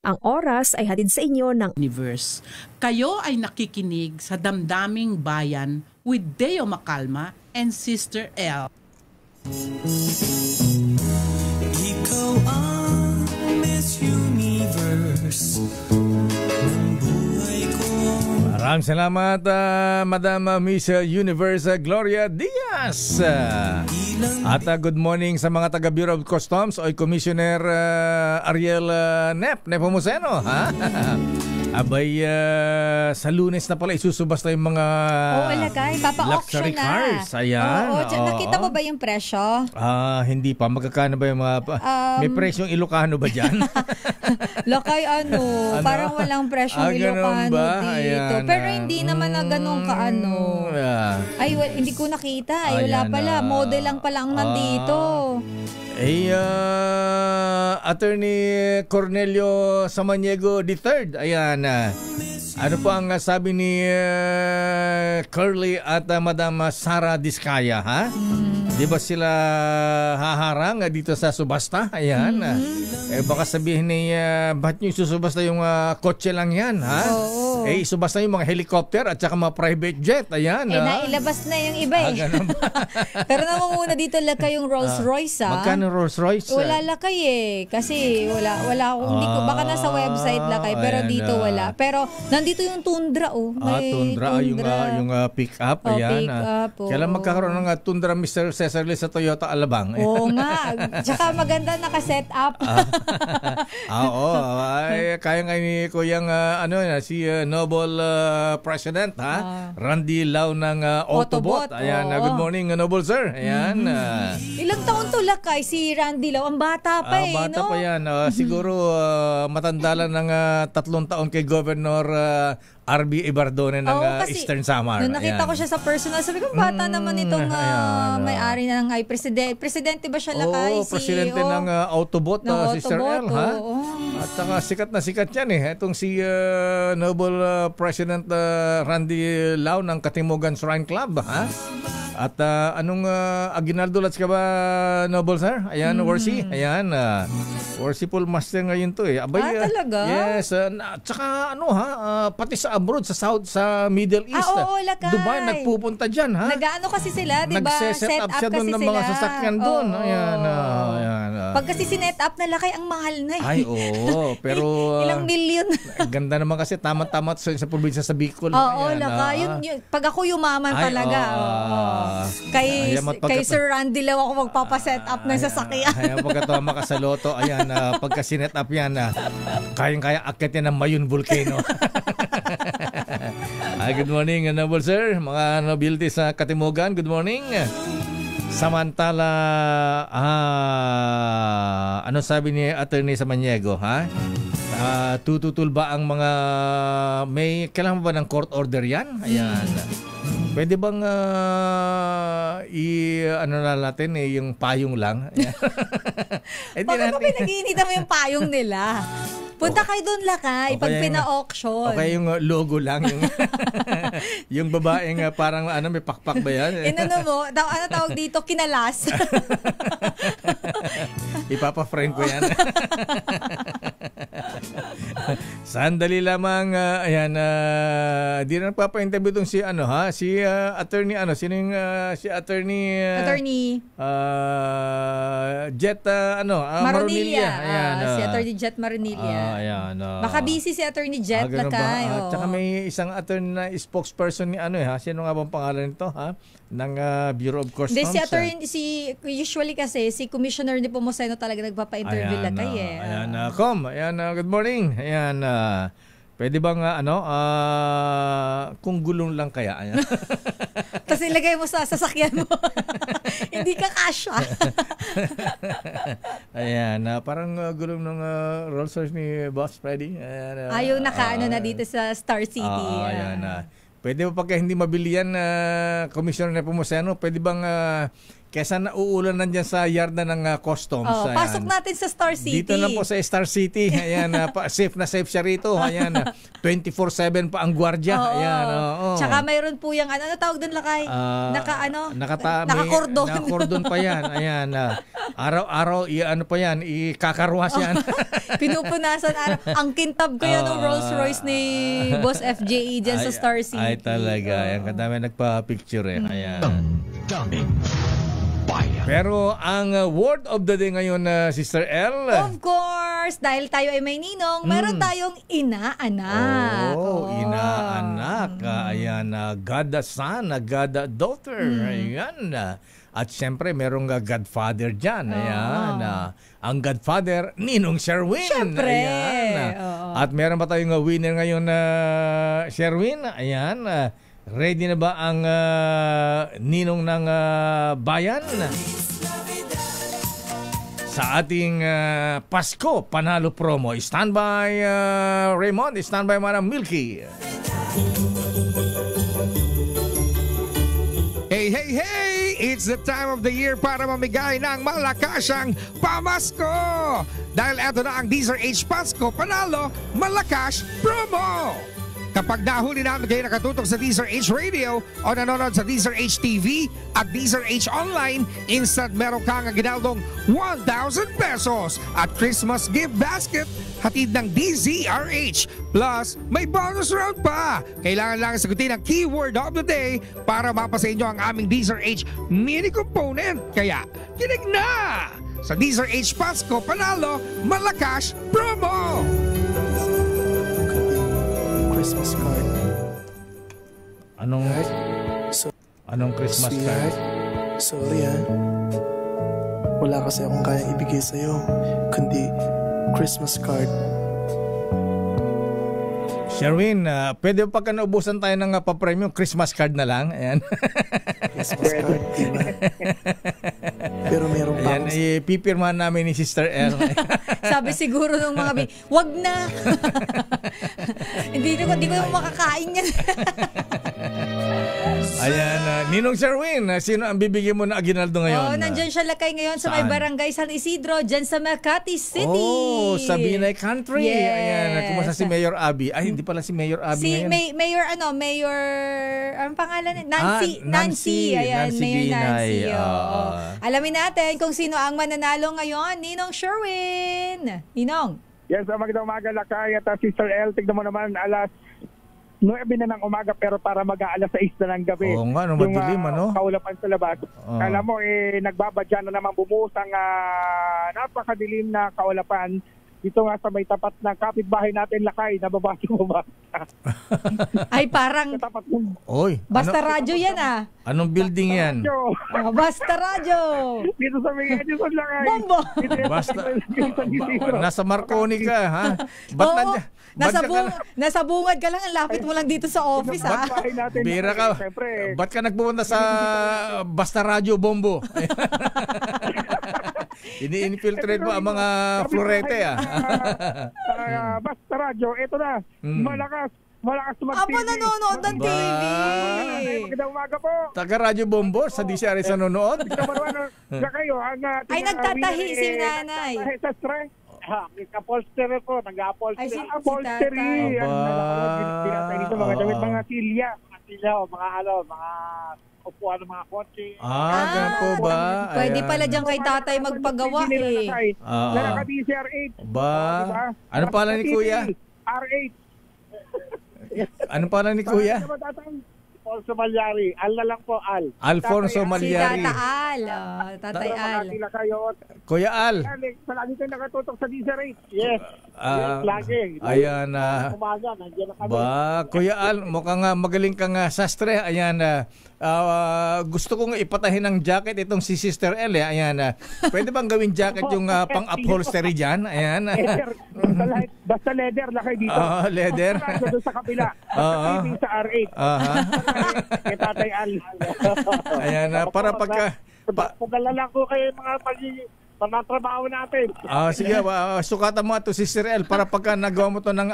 Ang oras ay hatid sa inyo ng Universe. Kayo ay nakikinig sa Damdaming Bayan with Deo Macalma and Sister L. Ikaw ang Miss Universe ng buhay ko. Maraming salamat, Madam Miss Universe Gloria Diaz. At good morning sa mga taga Bureau of Customs o Commissioner Ariel Nepomuceno. Ha? Abay, sa Lunes na pala isusubasta yung mga papa-auction luxury cars. Ayan. Nakita mo ba yung presyo? Hindi pa. Magkakano ba yung mga... may presyong Ilocano ba dyan? Lokay parang walang presyong Ilocano dito. Ayan. Pero hindi naman na ganun kaano. Ay, hindi ko nakita. Ay, wala pala. Model lang pala ang nandito. Attorney Cornelio Samaniego III. Ayan. Ano po ang sabi ni Curly at Madam Sara Diskaya, ha? Di ba sila haharang dito sa subasta? Ayan. Baka sabihin ni ba't nyo susubasta yung kotse lang yan, ha? Isubasta yung mga helicopter at saka mga private jet. Ayan. Nailabas na yung iba Pero namanguna dito lakay yung Rolls Royce, ha? Magkano Rolls Royce? Wala lakay kasi wala hindi ko, baka nasa website lakay pero dito wala. Pero nandito yung Tundra may Tundra. Yung pick-up. Ayan. Kailan magkakaroon ng Tundra, Mr. Cesar Lee, sa Toyota Alabang? Oo nga. Tsaka maganda naka-set up. Kaya nga ni Kuyang si Noble President, ha? Randy Lau ng Autobot. Ayan. Good morning, Noble Sir. Ayan. Ilang taon to lakay si Randy Lau? Ang bata pa bata pa yan. Siguro matanda lang ng 3 taon kay Governor RB Ibardone ng Eastern Samar. Nung nakita ko siya sa personal, sabi ko, bata naman itong may-ari ng presidente ba siya lakay? Presidente ng Autobot, Sister L, ha? At saka sikat na sikat yan Itong si Noble President Randy Lau ng Katimugan Shrine Club, ha? At anong Aguinaldo Lats ka ba, Noble Sir? Ayan, Warsi. Ayan, Warsi Pool Master ngayon to Abay, talaga? Yes. Tsaka pati sa abroad, sa South, sa Middle East. Dubai, nagpupunta dyan, ha? Nag-ano kasi sila, di ba? Nag-set up siya doon ng mga sasakyan doon. Ayan. Pag kasi sinet up na lakay, ang mahal na Ay, oo. Pero... ilang milyon. Ganda naman kasi, tama-tama sa probinsya sa Bicol. Lakay. Pag ako yumaman talaga. Kay Sir Randy Lau ako magpapaset up ng sasakyan. Pagka makasaloto, ayan, pagka sinet up yan, kayang-kaya akitin ng Mayon Volcano. Good morning, Noble Sir. Mga nobility sa Katimugan, good morning. Samantala, ano sabi ni Attorney Samaniego, ha? Tututul ba ang mga may kailangan ba ng court order yan? Ayan. Pwede bang ano na natin yung payong lang? Bakit ba pinag-iinitan mo yung payong nila? Punta kayo doon lakay pag pina-auction. Okay, yung logo lang. Yung babaeng parang may pakpak ba yan? Ano tawag dito? Kinalas. Ipapa-frame ko yan. Sandali lamang, ayan, di na nagpapa-interview itong si, si attorney, sino yung, si attorney, Jet, Maronilla. Ayan, si attorney Jet Maronilla. Ayan, baka busy si attorney Jet, Lakay. Tsaka may isang attorney na spokesperson ni, sino nga bang pangalan nito, ng Bureau of Customs. Si attorney, usually kasi, si Commissioner ni Pomoceno talaga nagpapa-interview, Lakay. Ayan, good morning. Ayan, pwede bang kung gulong lang kaya? Ayan. Tapos ilagay mo sa sasakyan mo. Hindi ka kasya. Ayan, parang gulong ng Rolls Royce ni Boss Freddy. Ayaw nakaano na dito sa Star City. Ayan, pwede ba pagka hindi mabili yan, Commissioner na Pomoceno, pwede bang kesa nauulan nandyan sa yard na ng customs. Pasok natin sa Star City. Dito lang po sa Star City. Ayan, safe na safe siya rito. Ayan, 24/7 pa ang gwardiya. Ayan, Tsaka mayroon po yung, ano tawag doon, Lakay? Nakakordon. Nakakordon pa yan. Ayan, araw-araw, pa yan, ikakaruhas yan. Pinupunasan araw. Ang kintab ko yan ng Rolls Royce ni Boss FJE dyan sa Star City. Ay talaga. Ayan, kadami nagpa-picture Ayan. Daming bayan. Pero ang word of the day ngayon, Sister L. Of course, dahil tayo ay may ninong, meron tayong inaanak. Inaanak. Ayan, God the son, God the daughter. Ayan. At siyempre, merong godfather dyan. Ayan. Ang godfather, Ninong Sherwin. Siyempre. Ayan. At meron pa tayong winner ngayon, Sherwin. Ayan. Ready na ba ang ninong ng bayan? Sa ating Pasko Panalo promo. Stand by Raymond, stand by Madam Milky. Hey, hey, hey! It's the time of the year para mamigay ng malakasang pamasko! Dahil eto na ang Deezer H Pasko Panalo Malakas Promo! Kapag nahuli namin kayo nakatutok sa Deezer H Radio o nanonood sa Deezer H TV at Deezer H Online, instant meron kang ginaldong 1,000 pesos at Christmas gift basket hatid ng DZRH. Plus, may bonus round pa. Kailangan lang sagutin ang keyword of the day para mapasa inyo ang aming Deezer H mini component. Kaya, kinig na! Sa Deezer H Pasko Panalo Malakas Promo! Christmas card. Anong Christmas card? Sorry wala kasi akong kayang ibigay sa'yo kundi Christmas card. Sherwin, pwede pa naubusan tayo ng papremyo, Christmas card na lang. Ayan. Christmas card, diba? Pero meron pa. Ayan, ipipirmahan namin ni Sister L. Sabi siguro ng mga wag na. Hindi ko makakain yan. Ayan, Ninong Sherwin, sino ang bibigyan mo na aginaldo ngayon? Nandyan siya Lakay ngayon sa may barangay San Isidro, dyan sa Makati City. Sa Binay Country. Yes. Ayan, kumusta si Mayor Abby? Ay, hindi pala si Mayor Abby ngayon. Mayor, anong pangalan? Nancy. Ayan, Nancy Mayor Binay. Nancy. Alamin natin kung sino ang mananalo ngayon. Ninong Sherwin. Ninong. Yes, magandang umaga, Lakay at Sister L. Tignan mo naman, alas 9 na ng umaga pero para mag-aalas 6 na ng gabi. Oo nga, madilim, kaulapan sa labas. Alam mo, nagbabadya na naman bumuhos ang napakadilim na kaulapan. Dito nga sa may tapat ng kapitbahay natin, Lakay, nababasa mo ba? Ay, parang Basta Radyo yan Anong building yan? Basta Radyo. Dito sa may Edison, Lakay. Bombo. Nasa Marconi ka, ha? Nasa bungad ka lang, ang lapit mo lang dito sa office, Bira ka. Ba't ka nagpupunta sa Basta Radyo Bombo? Ini-infiltrate mo ang mga florete, Basta Radyo, ito na. Malakas mag-TV. Nanonood ng TV. Magandang umaga po. Taga Radyo Bombo sa DCRS nanonood. Ay, nagtatahi si nanay. Sa stress. Upholstery po, nag-upholstery. Upholstery. Binatay dito mga damit, mga silya. Mga upuan ng mga kotse. Ganun po ba? Pwede pala dyan kay tatay magpagawa Naka DCR8. Ano pala ni Kuya? RH. Ano pa ni Kuya? Alfonso Malyari. Al na lang po, Al. Alfonso Malyari. Si Tata Al. Tatay Al. Kuya Al. Palagi kayo nakatutok sa DZRH. Yes. Lagi. Ayan. Umaga, nandiyan na kami. Kuya Al, mukhang magaling kang sastre. Ayan. Gusto kong ipatahin ng jacket itong si Sister L. Ayan. Pwede bang gawin jacket yung pang-upholstery dyan? Ayan. Basta leather na kayo dito. Leather. Doon sa kabila. Sa RH. Kay Tatay Al. Ayan. Para pagka... Pagkalala ko kayo mga panatrabaho natin. Sige, sukatan mo ito Sister L para pagka nagawa mo to ng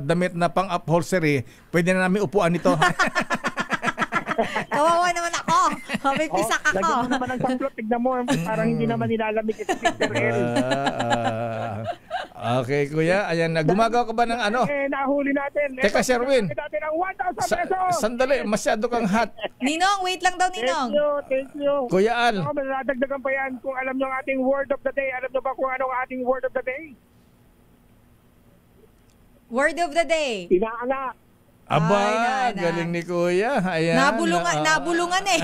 damit na pang-upholstery, pwede na namin upuan ito. Kawawa naman ako. May pisak ako. Lagyan mo naman ng saklot. Tignan mo. Parang hindi naman nilalamig ito Sister L. Okay, Kuya. Ayan, gumagawa ka ba ng ano? Nahuli natin. Teka, Sherwin. Natin ang 1,000 pesos. Sandali, masyado kang hot. Ninong, wait lang daw, Ninong. Thank you. Kuya Al. Madadagdagan pa yan kung alam nyo ang ating word of the day. Alam nyo ba kung ano ang ating word of the day? Word of the day. Inaanak. Aba, galing ni Kuya. Ayan. Nabulungan eh.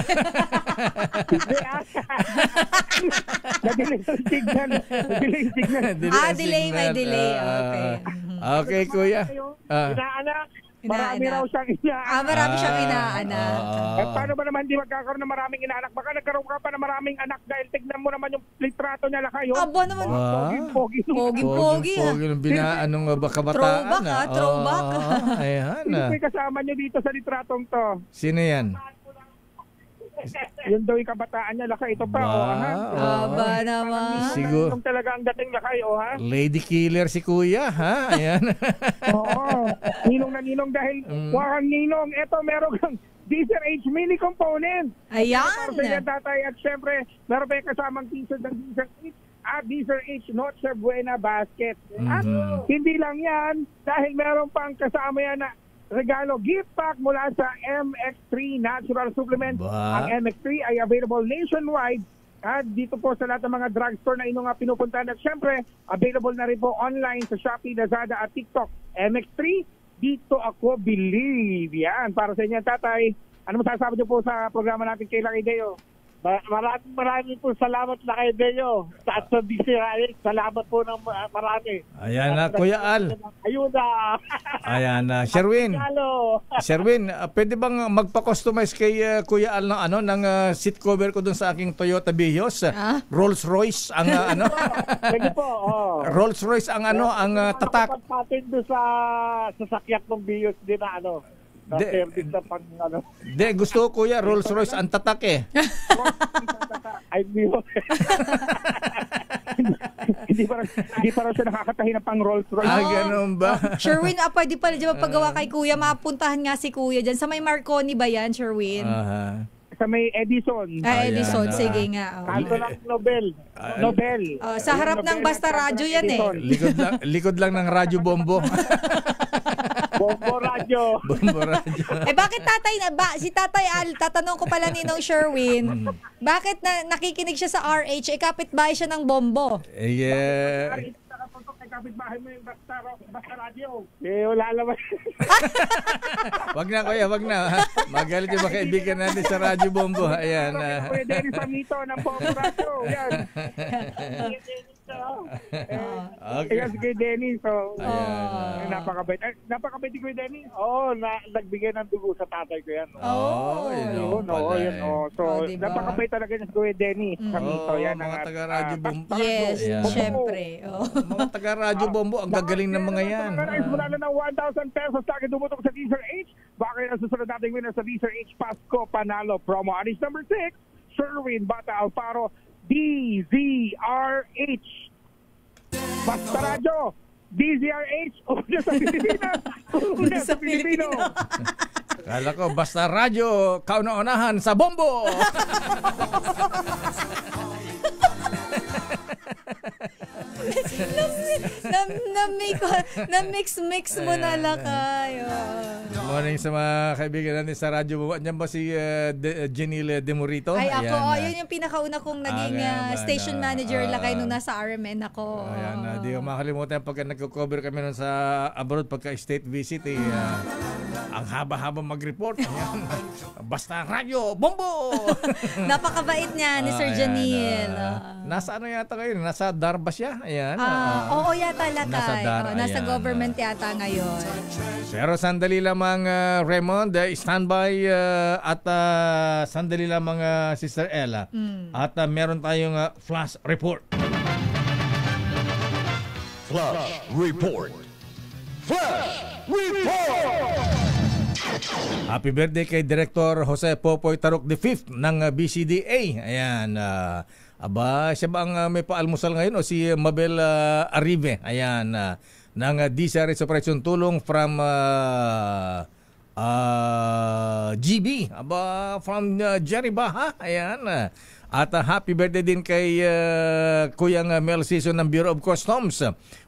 Nadiling tignan. Delay, may delay. Okay. Okay, Kuya. Inaanak. Marami raw siyang inaanak. Marami siyang inaanak. At paano ba naman di magkakaroon ng maraming inaanak? Baka nagkaroon ka pa ng maraming anak dahil tignan mo naman yung litrato niya lakayo. Aba naman. Pogi. Pogi. Anong kabataan? Throwback. Ayan. Sino may kasama niyo dito sa litratong to? Sino yan? Yun daw yung kabataan niya, lakay. Ito pa, Aba naman. Siguro. Talaga ang dating lakay, ha? Lady killer si Kuya, ha? Ayan. Oo. Ninong na ninong dahil wakang ninong. Ito, meron kang DZRH mini component. Ayan. Para sa inyo, tatay. At syempre, meron pa yung kasamang t-shirt ng DZRH at DZRH Noche Buena Basket. At hindi lang yan, dahil meron pang kasama yan na regalo gift pack mula sa MX3 Natural Supplement. Ang MX3 ay available nationwide at dito po sa lahat ng mga drugstore na inyong pinupuntahan. At syempre, available na rin po online sa Shopee, Lazada at TikTok. MX3, dito ako believe. Yan, para sa inyo, tatay. Ano masasabi niyo po sa programa natin kay Lucky Deo? Maraming po salamat na kay Deo. At sa DZRH, salamat po ng marami. Ayan na, Kuya Al. Ayuda. Ayan na. Sherwin, pwede bang magpa-customize kay Kuya Al ng seat cover ko dun sa aking Toyota Vios? Rolls-Royce ang Pwede po. Rolls-Royce ang ang tatak. Patin doon sa sasakyak ng Vios din na gusto ko Kuya, Rolls-Royce ang tatak eh. Ay, hindi pa siya nakakatahin ng pang Rolls-Royce. Ganun ba? Sherwin, pwede pala dyan magpagawa kay Kuya. Mapuntahan nga si Kuya dyan. Sa may Marconi ba yan, Sherwin? Sa may Edison. Edison, sige nga. Kanto lang Nobel. Sa harap ng Basta Radyo yan eh. Likod lang ng Radyo Bombo. Bombo radyo. Bakit si Tatay Al, tatanong ko pala ninong Sherwin, bakit nakikinig siya sa RH, kapitbahay siya ng Bombo? Kapitbahay mo yung basta radyo. Wala naman. Wag na Kuya, wag na. Magalit yung mga kaibigan natin sa Radyo Bombo. Ayan. Pwede rin sa mito ng Bombo radyo. Yan. Okay. Kay Denny, napakabait. Napakabait kay Denny. Nagbigay ng dugo sa tatay ko yan. Yun. So, napakabait talaga niya si Kuya Denny. Sa mito, yan. Mga taga-Radyo Bombo. Yes, syempre. Mga taga-Radyo Bombo, ang gagaling ng mga yan. Mula na ng 1,000 pesos sa akin dumutok sa DZRH. Baka yung susunod nating winner sa DZRH Pasko Panalo Promo. Anis number 6, Sherwin Bata Alfaro, DZRH. Basta Radyo, DZRH, una sa Pilipinas, una sa Pilipino. Kala ko, Basta Radyo, kauna-unahan sa Bombo. Na-mix mo na lakay. Good morning sa mga kaibigan natin sa radyo. Andiyan ba si Jenil Demorito? Ay, ako. Yun yung pinakauna kong naging station manager lakay nung nasa RMN ako. Ayan, di ko makalimutan pagka nagko-cover kami nun sa abroad pagka state visit. Ang haba-haba mag-report. Ayan. Basta radyo, bombo! Napakabait niya ni Sir Janil. Nasa ano yata kayo? Nasa Darba siya? Ayan. Oo yata lakay. Nasa government yata ngayon. Pero sandali lamang Raymond, standby at sandali lamang Sister Ella. At meron tayong flash report. Flash report. Flash report. Happy birthday kay Director Jose Popoy Tarok V ng BCDA. Ayan. Siya ba ang may paalmusal ngayon o si Mabel Arribe? Ayan. Ng DCRH Operation Tulong from GB. From Jerry Baha. Ayan. At happy birthday din kay Kuyang Mel Season ng Bureau of Customs,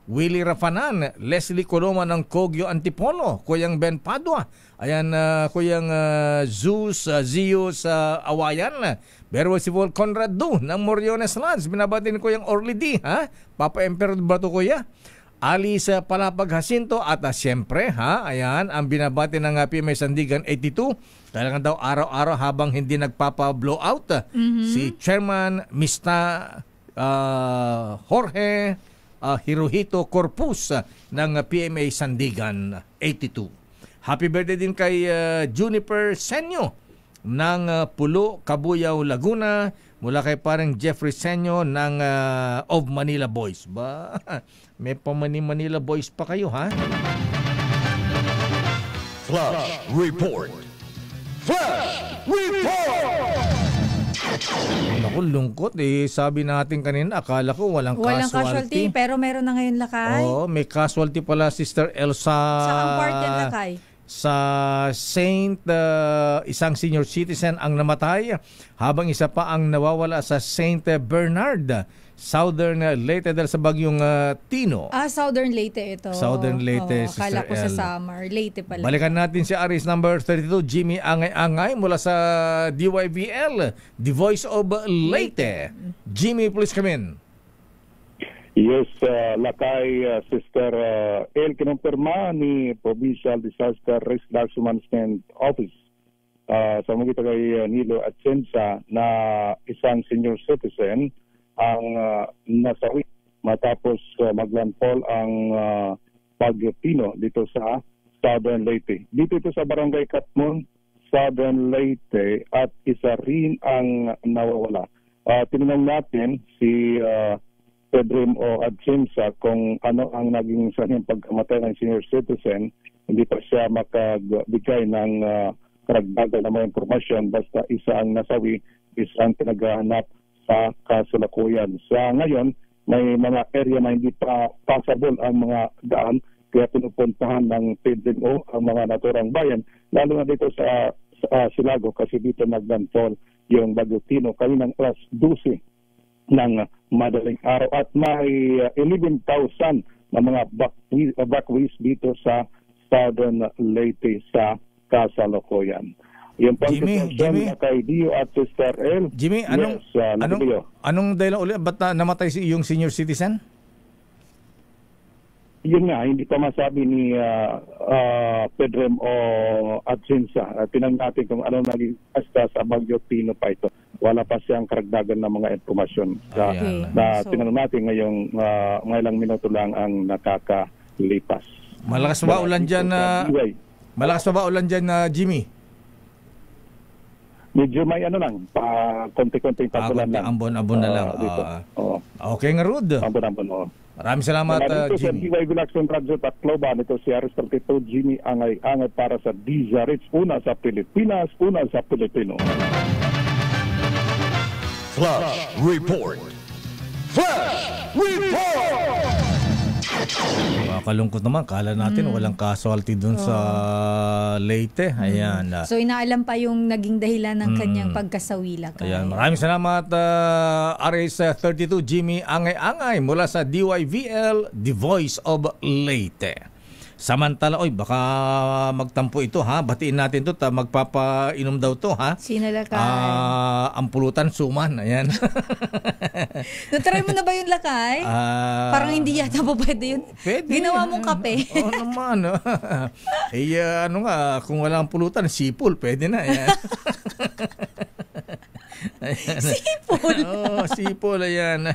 Willie Rafanan, Leslie Coloma ng Kogyo Antipolo, Kuyang Ben Padua, ayan, Kuyang Zeus Awayan, Berwo si Vol Conrad Du ng Moriones Lands, binabati ni Kuyang Orly D, Papa Emperor Bato Kuya, Alice Palapag Jacinto at siyempre ayan ang binabati ng PMA Sandigan 82. Talagang daw araw-araw habang hindi nagpapa-blowout si Chairman Mista Jorge Hirohito Corpus ng PMA Sandigan 82. Happy birthday din kay Juniper Senyo ng Pulo, Cabuyao, Laguna, mula kay parang Jeffrey Senyo ng of Manila Boys. Ba, may Manila Boys pa kayo, ha? Flash report. Flash report. Naku, lungkot sabi natin kanina, akala ko walang casualty. Pero meron na ngayon lakay. Oo, may casualty pala, Sister Elsa. Saan part yan lakay? Sa Saint, isang senior citizen ang namatay habang isa pa ang nawawala sa Saint Bernard, Southern Leyte dahil sa bagyong Tino. Southern Leyte ito. Southern Leyte, Sister Kala ko L. sa Samar. Leyte pala. Balikan natin si Aris number 32, Jimmy Angay-Angay mula sa DYVL, The Voice of Leyte. Jimmy, please come in. Yes, lakay Sister El, kinumpirma ni Provincial Disaster Risk Management Office sa mga kay Nilo Atienza na isang senior citizen ang nasawi matapos maglandfall ang Bagyo Tino dito sa Southern Leyte. Dito ito sa Barangay Katmon, Southern Leyte, at isa rin ang nawawala. Tinanong natin si Pedrim o Adsimsa kung ano ang naging sanyang pagkamatay ng senior citizen. Hindi pa siya makagbigay ng karagdagan na mga informasyon, basta isa ang nasawi, isang pinaghahanap sa kasalukuyan. Sa ngayon, may mga area na hindi pa passable ang mga daan, kaya pinupuntahan ng PDO ang mga naturang bayan, lalo na dito sa Silago kasi dito naglandfall yung Bagyo Tino kaninang alas 12 ng madaling araw at may 11,000 na mga evacuees dito sa Southern Leyte sa kasalukuyan. Yung Jimmy, kay Dio at Sister El. Jimmy, anong dahilan ulit ba't namatay yung senior citizen? Yun nga, hindi pa masabi ni Pedrem o Adsinsa. Tinanong natin kung ano naging hasta sa Bagyo Tino pa ito. Wala pa siyang karagdagan ng mga informasyon na tinanong natin ngayong ilang minuto lang ang nakakalipas. Malakas ba ulan dyan na Jimmy? Medyo may konti-konting pagulan lang. Ambon na lang. Okay nga, Rud. Ambon. Maraming salamat, Jimmy. Sa DY Vilaxon Radyo Tacloban, ito si Aris 32, Jimmy Angay-Angay para sa DZRH, una sa Pilipinas, una sa Pilipino. Flash report. Flash report. Nakakalungkot naman. Kala natin walang casualty dun sa Leyte. Ayan. So inaalam pa yung naging dahilan ng kanyang pagkasawi, Lakay. Ayan. Maraming salamat RS32 Jimmy Angay-Angay mula sa DYVL, The Voice of Leyte. Samantala, baka magtampo ito ha. Batiin natin to, magpapainom daw to ha. Sino, Lakay? Ang pulutan, Suman. Ayan. Natry mo na ba yun, Lakay? Parang hindi yata po pwede yun. Pwede. Ginawa mong kape. Oo naman. Kung walang pulutan, sipol, pwede na. Ayan. Sipol. Sipol. Ayan.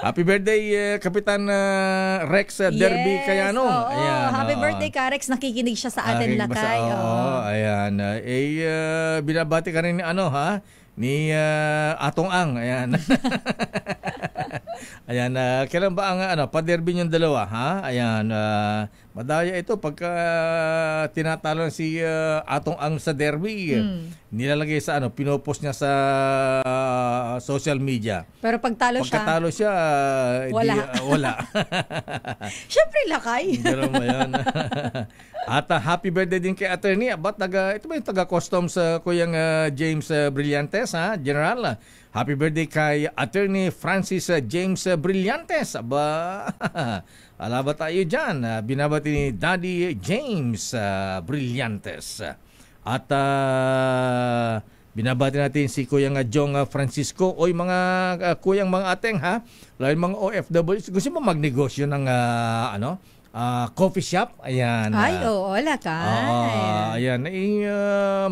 Happy birthday, Kapitan Rex Derby Cayano. Ayan. Happy birthday ka, Rex. Nakikinig siya sa atin, Lakay. Ayan. Binabati ka rin ni Atong Ang. Ayan. Ayan, kailan ba ang pa-derby yung dalawa, ha? Ayan, madaya ito pagka tinatalo si Atong Ang sa derby. Nilalagay sa pinopost niya sa social media. Pero pagkatalo siya, wala. Siyempre, Lakay. Ganun ba yan? At happy birthday din kay attorney. Ito ba yung taga-customs Kuyang James Brillantes, ha? General. Happy birthday kay attorney Francis James Brillantes. Alaba tayo dyan. Binabati ni Daddy James Brillantes. At binabati natin si Kuyang Jong Francisco. Oy mga kuyang mga ateng ha. Lalo mga OFW. Gusto mo magnegosyo ng coffee shop? Ayan. Ay, oo, Lakay. Ayan.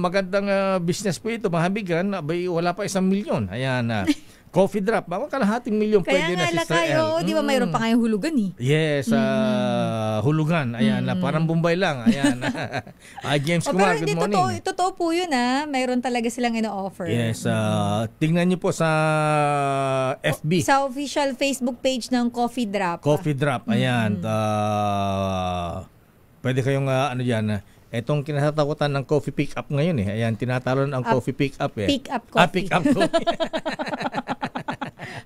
Magandang business po ito, mahabigan. Wala pa 1 milyon. Ayan. Coffee drop. Mga kalahating milyon pwede na si Sister L. Oo, di ba mayroon pa kayong hulugan eh? Yes, hulugan. Ayan, parang Bombay lang. Ayan. James Kumar, good morning. Totoo po yun mayroon talaga silang ino-offer. Yes, tingnan niyo po sa FB. Sa official Facebook page ng Coffee Drop. Coffee Drop, ayan. Pwede kayong etong kinatatakutan ng coffee pick-up ngayon eh. Ayan, tinatalon ang coffee pick-up eh. Pick-up coffee. Pick-up coffee.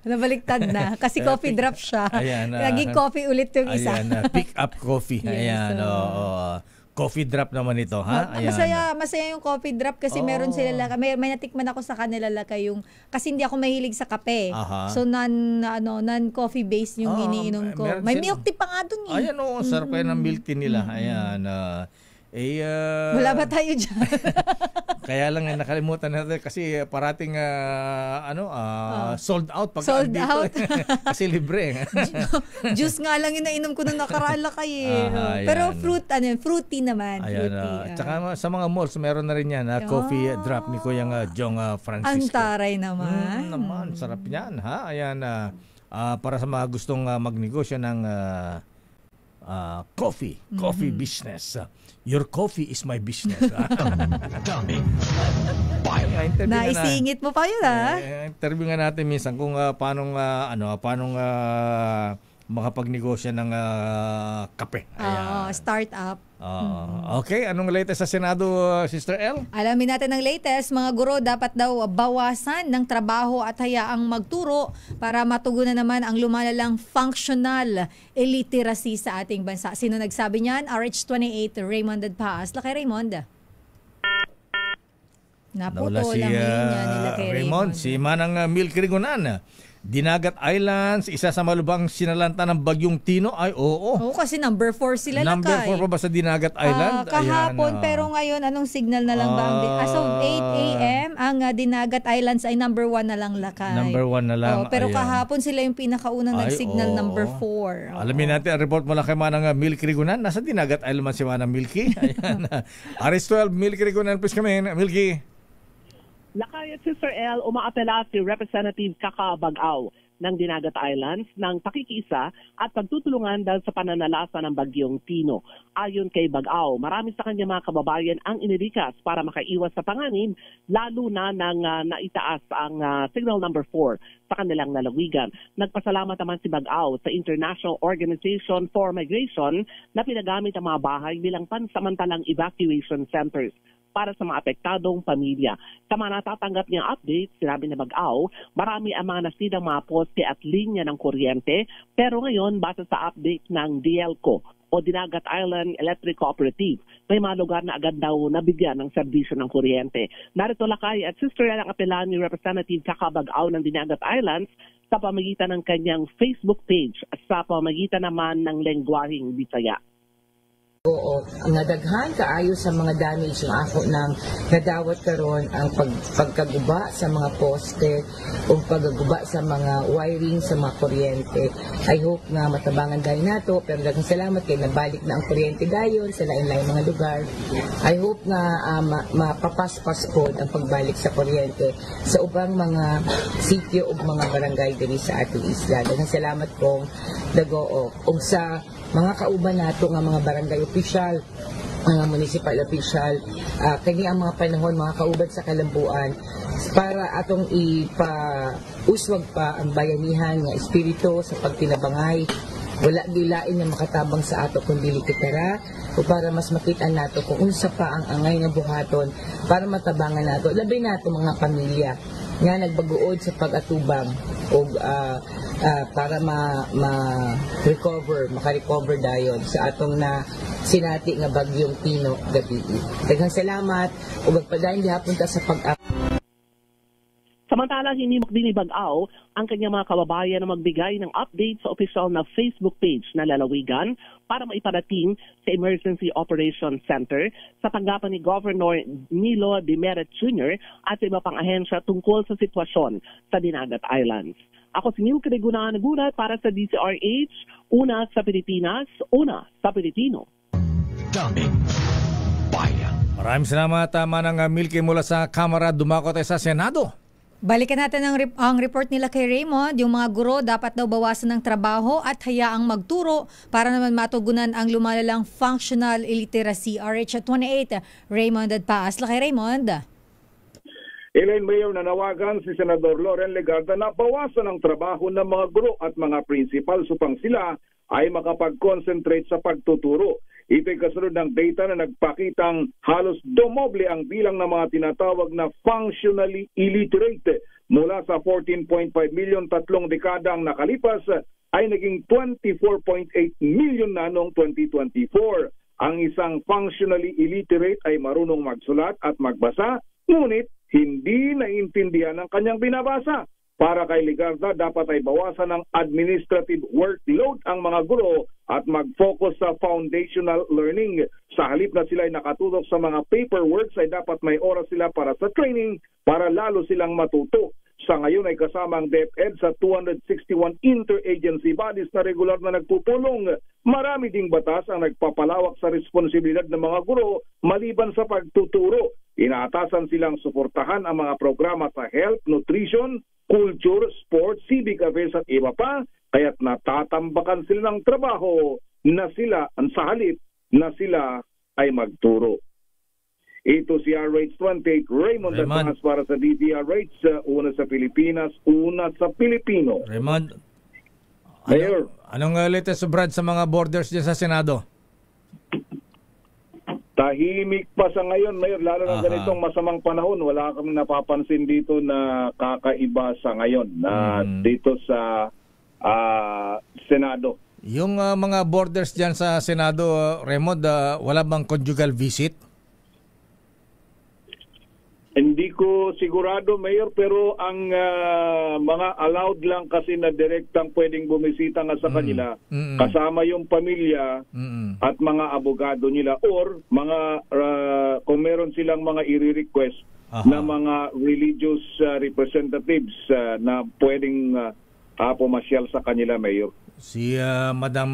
Nabaliktad na. Kasi coffee drop siya. Ayan, naging coffee ulit yung isa. Ayan, pick-up coffee. Ayan, coffee drop naman ito, ha? Ayan. Masaya yung coffee drop kasi meron sila may natikman ako sa kanila yung kasi hindi ako mahilig sa kape. So non-coffee based yung iniinom ko. May milk tea pa nga dun eh. Ayan, sarap kayo ng milk tea nila. Ayan, wala ba tayo dyan? Kaya lang nakalimutan natin kasi parating sold out pag sold out. Kasi libre. Juice nga lang yung nainom ko nung nakaraan, Lakay eh. Pero fruity naman. Ayan, tsaka sa mga malls meron na rin yan coffee drop ni Kuyang Jong Francisco. Ang taray naman. Naman, sarap yan ha. Ayan, para sa mga gustong magnegosyo ng coffee business. Your coffee is my business. Naisingit mo pa yun interview nga natin minsan kung paano makapagnegosyo ng kape. Startup. Okay, anong latest sa Senado, Sister L? Alamin natin ang latest. Mga guro dapat daw bawasan ng trabaho at hayaang magturo para matugunan naman ang lumalalang functional illiteracy sa ating bansa. Sino nagsabi niyan? RH28 Raymond Adpaas. Lakay Raymond. Nawala si Raymond. Si Manang Milky Rigunan. Dinagat Islands, isa sa malubhang sinalanta ng Bagyong Tino. Ay, oo. Kasi number 4 sila, Lakay. Number 4 pa ba sa Dinagat Island? Kahapon, pero ngayon, anong signal na lang ba? As of 8 a.m., ang Dinagat Islands ay number 1 na lang, Lakay. Number 1 na lang. Pero kahapon sila yung pinakaunang nag-signal number 4. Alamin natin ang report mula kay Manang Milky Rigunan. Nasa Dinagat Island man si Manang Milky. Ayan. RS12, Milky Rigunan, please come in. Milky. Lakay at Sister L, umaapela si Representative Kaka Bag-aw ng Dinagat Islands ng pakikiisa at pagtutulungan dahil sa pananalasa ng Bagyong Tino. Ayon kay Bag-aw, marami sa kanya mga kababayan ang inilikas para makaiwas sa panganib, lalo na nang naitaas ang signal number 4 sa kanilang lalawigan. Nagpasalamat naman si Bag-aw sa International Organization for Migration na pinagamit ang mga bahay bilang pansamantalang evacuation centers para sa mga apektadong pamilya. Sa mga natatanggap niyang update, sinabi na Bag-aw, marami ang mga nasidang mga poste at linya ng kuryente, pero ngayon, base sa update ng DLCO, o Dinagat Island Electric Cooperative. May mga lugar na agad daw nabigyan ng serbisyo ng kuryente. Narito lakay at Sister El ang apelan ni Representative Kakabag-aw ng Dinagat Islands sa pamagitan ng kanyang Facebook page at sa pamagitan naman ng lengguwaheng Bisaya. Oo, nadaghan kaayo sa mga damage nga ako ng nadawat karon ang pagkaguba sa mga poste o pagkaguba sa mga wiring sa mga kuryente. I hope nga matabangan dahil nato, pero daghang salamat kay nabalik na ang kuryente dayon sa lain-lain mga lugar. I hope nga mapapaspas po ang pagbalik sa kuryente sa ubang mga sitio o mga barangay diri sa ating isla. Daghang salamat kong Dagoo. Ug sa mga kauban nato nga mga barangay opisyal, mga municipal opisyal, kani ang mga panahon mga kauban sa kalambuan para atong ipa-uswag pa ang bayanihan nga espiritu sa pagtinabangay. Wala gilain nga makatabang sa ato kundi likitara o para mas makita nato kung unsa pa ang angay nga buhaton para matabangan nato labi nato mga pamilya nga nagbaguod sa pag-atubang o para maka-recover dayon sa atong na sinati nga bagyong Tino gabi. Daghang salamat ug magpadayon gihapon ta sa Samantala, hinimok din ni Bag-aw ang kanyang mga kababayan na magbigay ng update sa opisyal na Facebook page na lalawigan para maiparating sa Emergency Operations Center sa tanggapan ni Governor Nilo Dimeret Jr. at sa iba pang ahensya tungkol sa sitwasyon sa Dinagat Islands. Ako si Neil Cadegunan nagulat para sa DZRH, una sa Pilipinas, una sa Pilipino. Daming Bayan. Maraming salamat, Manang Milky mula sa Kamara. Dumako tayo sa Senado. Balikan natin ang report nila kay Raymond. Yung mga guro dapat daw bawasan ng trabaho at hayaang magturo para naman matugunan ang lumalalang functional illiteracy. RH at 28, Raymond at Paas. Kay Raymond. Elaine Mayor, nanawagan si Senador Loren Legarda na bawasan ang trabaho ng mga guro at mga principal upang sila ay makapag-concentrate sa pagtuturo. Ito'y kasunod ng data na nagpakitang halos domoble ang bilang ng mga tinatawag na functionally illiterate. Mula sa 14.5 million 3 dekadang nakalipas ay naging 24.8 million na noong 2024. Ang isang functionally illiterate ay marunong magsulat at magbasa, ngunit hindi naiintindihan ang kanyang binabasa. Para kay Legarda, dapat ay bawasan ng administrative workload ang mga guro at mag-focus sa foundational learning. Sa halip na sila ay nakatutok sa mga paperworks, ay dapat may oras sila para sa training para lalo silang matuto. Sa ngayon ay kasama ang DepEd sa 261 interagency bodies na regular na nagpupulong. Marami ding batas ang nagpapalawak sa responsibilidad ng mga guro maliban sa pagtuturo. Inaatasan silang suportahan ang mga programa sa health, nutrition, culture, sports, civic affairs at iba pa, kaya't natatambakan sila ng trabaho na sila, sa halip na sila ay magturo. Ito si RH28, Raymond Advance para sa DZRH, una sa Pilipinas, una sa Pilipino. Raymond, Mayor. Anong latest Brad sa mga borders dyan sa Senado? Tahimik pa sa ngayon, Mayor, lalo na ganitong masamang panahon. Wala kami napapansin dito na kakaiba sa ngayon dito sa Senado. Yung mga borders dyan sa Senado, Raymond, wala bang conjugal visit? Hindi ko sigurado, Mayor, pero ang mga allowed lang kasi na direktang pwedeng bumisita nga sa kanila, kasama yung pamilya at mga abogado nila or mga kung meron silang mga i-request na mga religious representatives na pwedeng pumasyal sa kanila, Mayor. Si Madam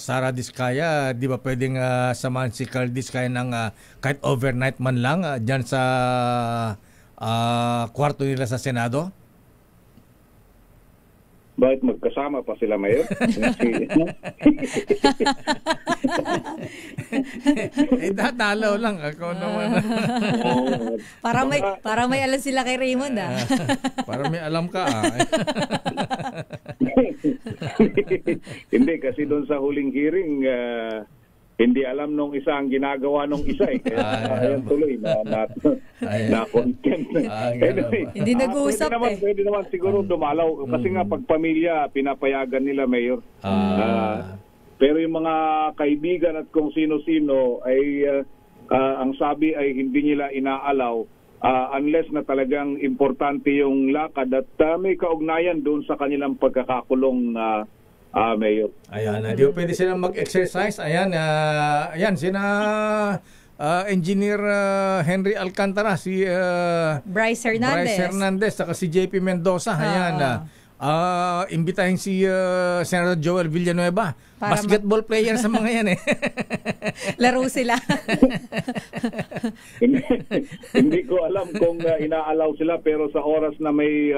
Sara Diskaya, di ba pwedeng samahan si Carl Diskaya ng kahit overnight man lang dyan sa kwarto nila sa Senado? Bakit magkasama pa sila, Mayor? Datalaw lang ako naman. Para may alam sila kay Raymond Para may alam ka Hindi, kasi doon sa huling hearing, hindi alam nung isa ang ginagawa nung isa Kaya tuloy na content. Hindi nag-uusap Pwede naman siguro dumalaw. Kasi nga pag pamilya, pinapayagan nila, Mayor. Pero yung mga kaibigan at kung sino-sino ay ang sabi ay hindi nila inaalaw unless na talagang importante yung lakad at may kaugnayan doon sa kanilang pagkakakulong Mayor. Ayan, hindi po pwede silang mag-exercise. Ayan, sina Engineer Henry Alcantara, si Bryce Hernandez, saka si JP Mendoza. Ayan, imbitahin si Senator Joel Villanueva. Para basketball player sa mga yan eh. Laro sila. Hindi ko alam kung inaalaw sila, pero sa oras na may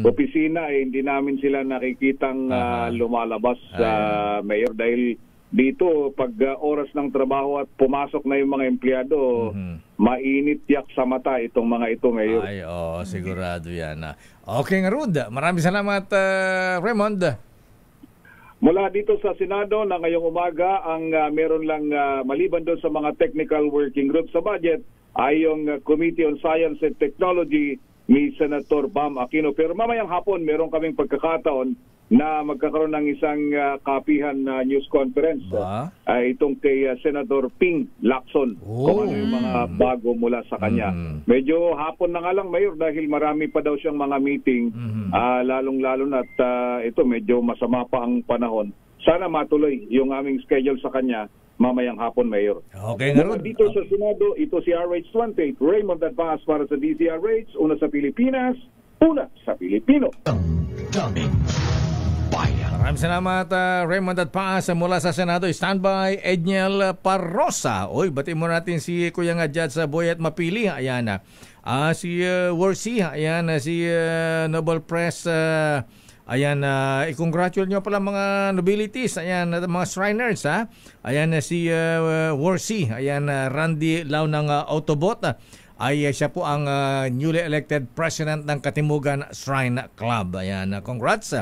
opisina hindi namin sila nakikitang lumalabas, Mayor, dahil dito pag oras ng trabaho at pumasok na yung mga empleyado, mainit yak sa mata itong mga ito, Mayor. Ay, sigurado yan. Okay nga, Rud. Maraming salamat, Raymond. Mula dito sa Senado na ngayong umaga, ang meron lang maliban doon sa mga technical working group sa budget ay yung Committee on Science and Technology ni Senator Bam Aquino. Pero mamayang hapon meron kaming pagkakataon na magkakaroon ng isang kapihan na news conference itong kay Senator Ping Lacson kung ano yung mga bago mula sa kanya. Medyo hapon na nga lang, Mayor, dahil marami pa daw siyang mga meeting, lalong-lalo na at ito medyo masama pa ang panahon. Sana matuloy yung aming schedule sa kanya mamayang hapon, Mayor. Okay, nga dito sa Senado, ito si RH28, Raymond Advance para sa DZRH, una sa Pilipinas, una sa Pilipino. Daming bayan. Maraming salamat, Raymond at Paas mula sa Senado. Standby, Edniel Parrosa. Oy, batiin mo natin si Kuya nga Judge Boyet Mapili. Ayan na. Si Worsi. Ayan na. Si Nobel Press. Ayan, i-congratulate nyo pala mga nobilities. Ayan, mga Shriners. Ayan na si Worsi. Ayan, Randy Lau ng Autobot. Ay siya po ang newly elected president ng Katimugan Shrine Club. Ayan, congrats.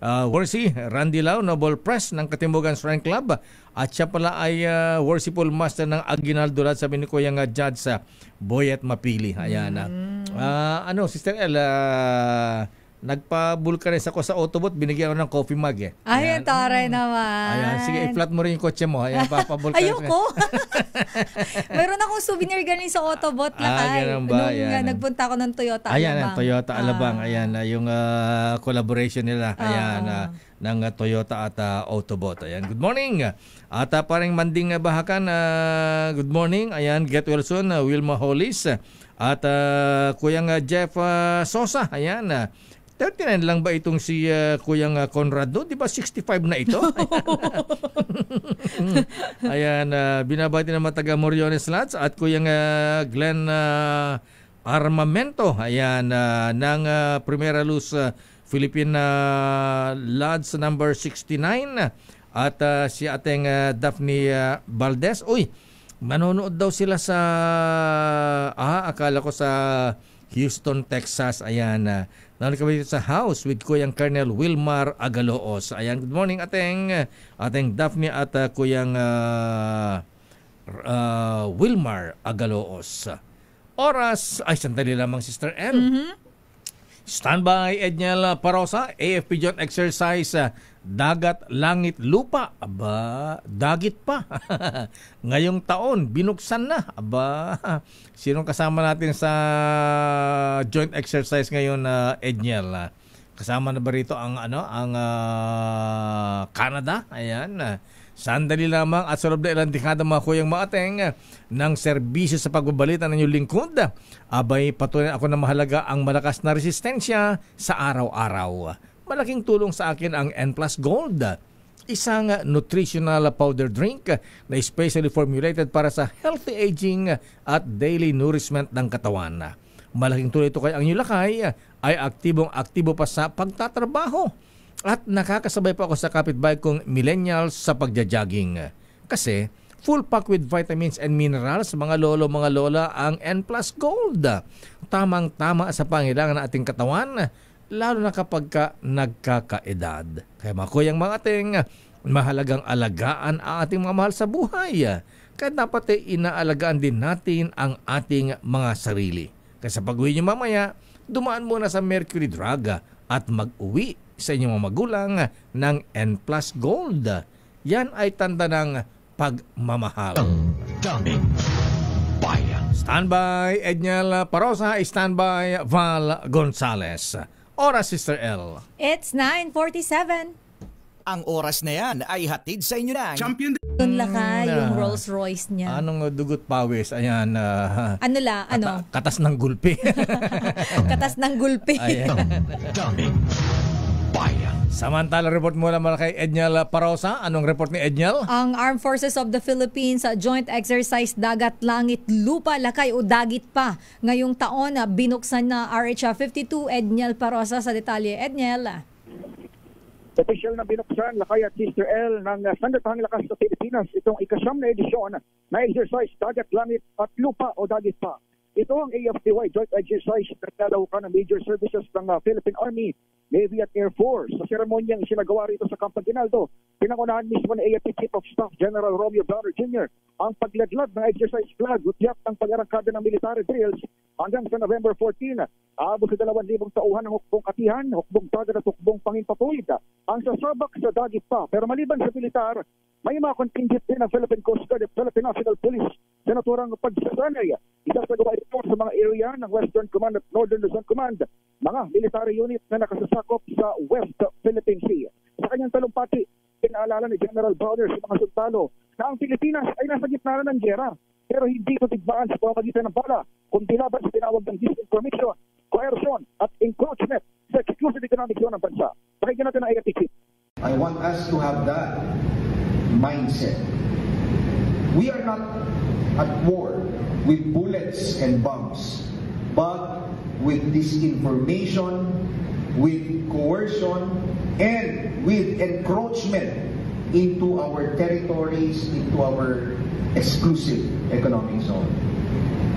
Worsi, Randy Lau, Noble Press ng Katimugan Shrine Club. At siya pala ay worshipful master ng Aguinaldo Lad, sabi ni Kuya nga Judge Boyet Mapili. Ayan. Sister El, nagpa-vulcanize ako sa Autobot, binigyan ko ng coffee mug eh. Ay, taray naman. Ayan, sige, i-flat mo rin yung kotse mo. Ayan, papabulcanize. Ayoko. Meron akong souvenir galing sa Autobot lakay. Ganun ba? Nung nagpunta ako ng Toyota Alabang. Ayan, Toyota Alabang. Ayan, yung collaboration nila. Ayan, ng Toyota at Autobot. Ayan, good morning. At parang Manding Bahakan, good morning. Ayan, get well soon, Wilma Hollis. At Kuyang Jeff Sosa. Ayan, 39 lang ba itong si Kuyang Conrado? Di ba 65 na ito? Ayan, binabati ng mga taga Moriones Lats at Kuyang Glenn Armamento. Ayan, ng Primera Luz Philippine Lads number 69. At si ating Daphne Valdez. Uy, manonood daw sila sa akala ko sa Houston, Texas. Ayan, nanonood kami dito sa house with Kuyang Colonel Wilmar Agaloos. Ayan, good morning ating Daphne at Kuyang Wilmar Agaloos. Oras ay sandali lamang, Sister L. Standby, Edniel Parosa, AFP Joint Exercise, Dagat, Langit, Lupa. Aba, dagit pa. Ngayong taon, binuksan na. Aba, sinong kasama natin sa joint exercise ngayon, Edniel? Kasama na ba rito ang Canada? Ayan. Sandali lamang at sa loob na ilang dekada mga kuyang maating ng serbisyo sa pagbabalita ng inyong lingkod. Abay, patuloy ako na mahalaga ang malakas na resistensya sa araw-araw. Malaking tulong sa akin ang N+ Gold, isang nutritional powder drink na especially formulated para sa healthy aging at daily nourishment ng katawan. Malaking tulong ito kay ang inyong lakay ay aktibong-aktibo pa sa pagtatrabaho. At nakakasabay pa ako sa kapitbahay kong millennials sa pagja-jogging. Kasi full pack with vitamins and minerals, mga lolo, mga lola, ang N+ Gold. Tamang-tama sa pangailangan ng ating katawan, lalo na kapag nagkakaedad. Kaya mga kuyang mga ating mahalagang alagaan ang ating mga mahal sa buhay. Kaya dapat inaalagaan din natin ang ating mga sarili. Kaya sa pag-uwi nyo mamaya, dumaan muna sa Mercury Drug at mag-uwi sa inyong mga magulang ng N+ Gold. yan ay tanda ng pagmamahal. Daming Bayan. Standby Edniel Parosa, standby Val Gonzales. Oras, Sister L. It's 9:47. Ang oras na yan ay hatid sa inyo ng Champion. Doon laka yung Rolls Royce niya. Anong dugot pawis? Ayan. Katas ng gulpi. Katas ng gulpi. Daming Bayan. Samantala, report mula kay Edniel Parosa. Anong report ni Edniel? Ang Armed Forces of the Philippines Joint Exercise Dagat Langit Lupa Lakay o Dagit pa ngayong taon binuksan na RH-52. Edniel Parosa sa detalye. Edniel. Official na binuksan, Lakay at Sister L ng Sandatahang Lakas sa Pilipinas itong ikasyam na edisyon na exercise Dagat Langit at Lupa o Dagit pa. Ito ang AFPY Joint Exercise na nalawkan ng major services ng Philippine Army, Navy at Air Force. Sa seremonyang isinagawa rito sa Camp Aguinaldo, pinangunahan mismo ni AFP Chief of Staff General Romeo Browner Jr. ang pagladlad ng exercise flag utyap ng pag-arangkada ng military drills hanggang sa November 14. Aabot sa 2,000 tauhan ng hukbong katihan, hukbong tagat at hukbong panginpatuwid ang sasabak sa Dagit pa. Pero maliban sa militar, may mga contingent din ng Philippine Coast Guard at Philippine National Police sa naturang pagsasanay. Isasagawa ito sa mga area ng Western Command at Northern Luzon Command, mga military unit na nakasasakop sa West Philippine Sea. Sa kanyang talumpati, pinaalala ni General Browner sa mga sundalo na ang Pilipinas ay nasa gitna na ng giyera, pero hindi ito tigmaan sa pamamagitan ng bala, kundi laban sa tinawag ng disinformation, coercion at encroachment sa exclusive economic zone ng bansa. Pakinggan natin ang AFP. I want us to have that mindset. We are not at war with bullets and bombs, but with disinformation, with coercion, and with encroachment into our territories, into our exclusive economic zone.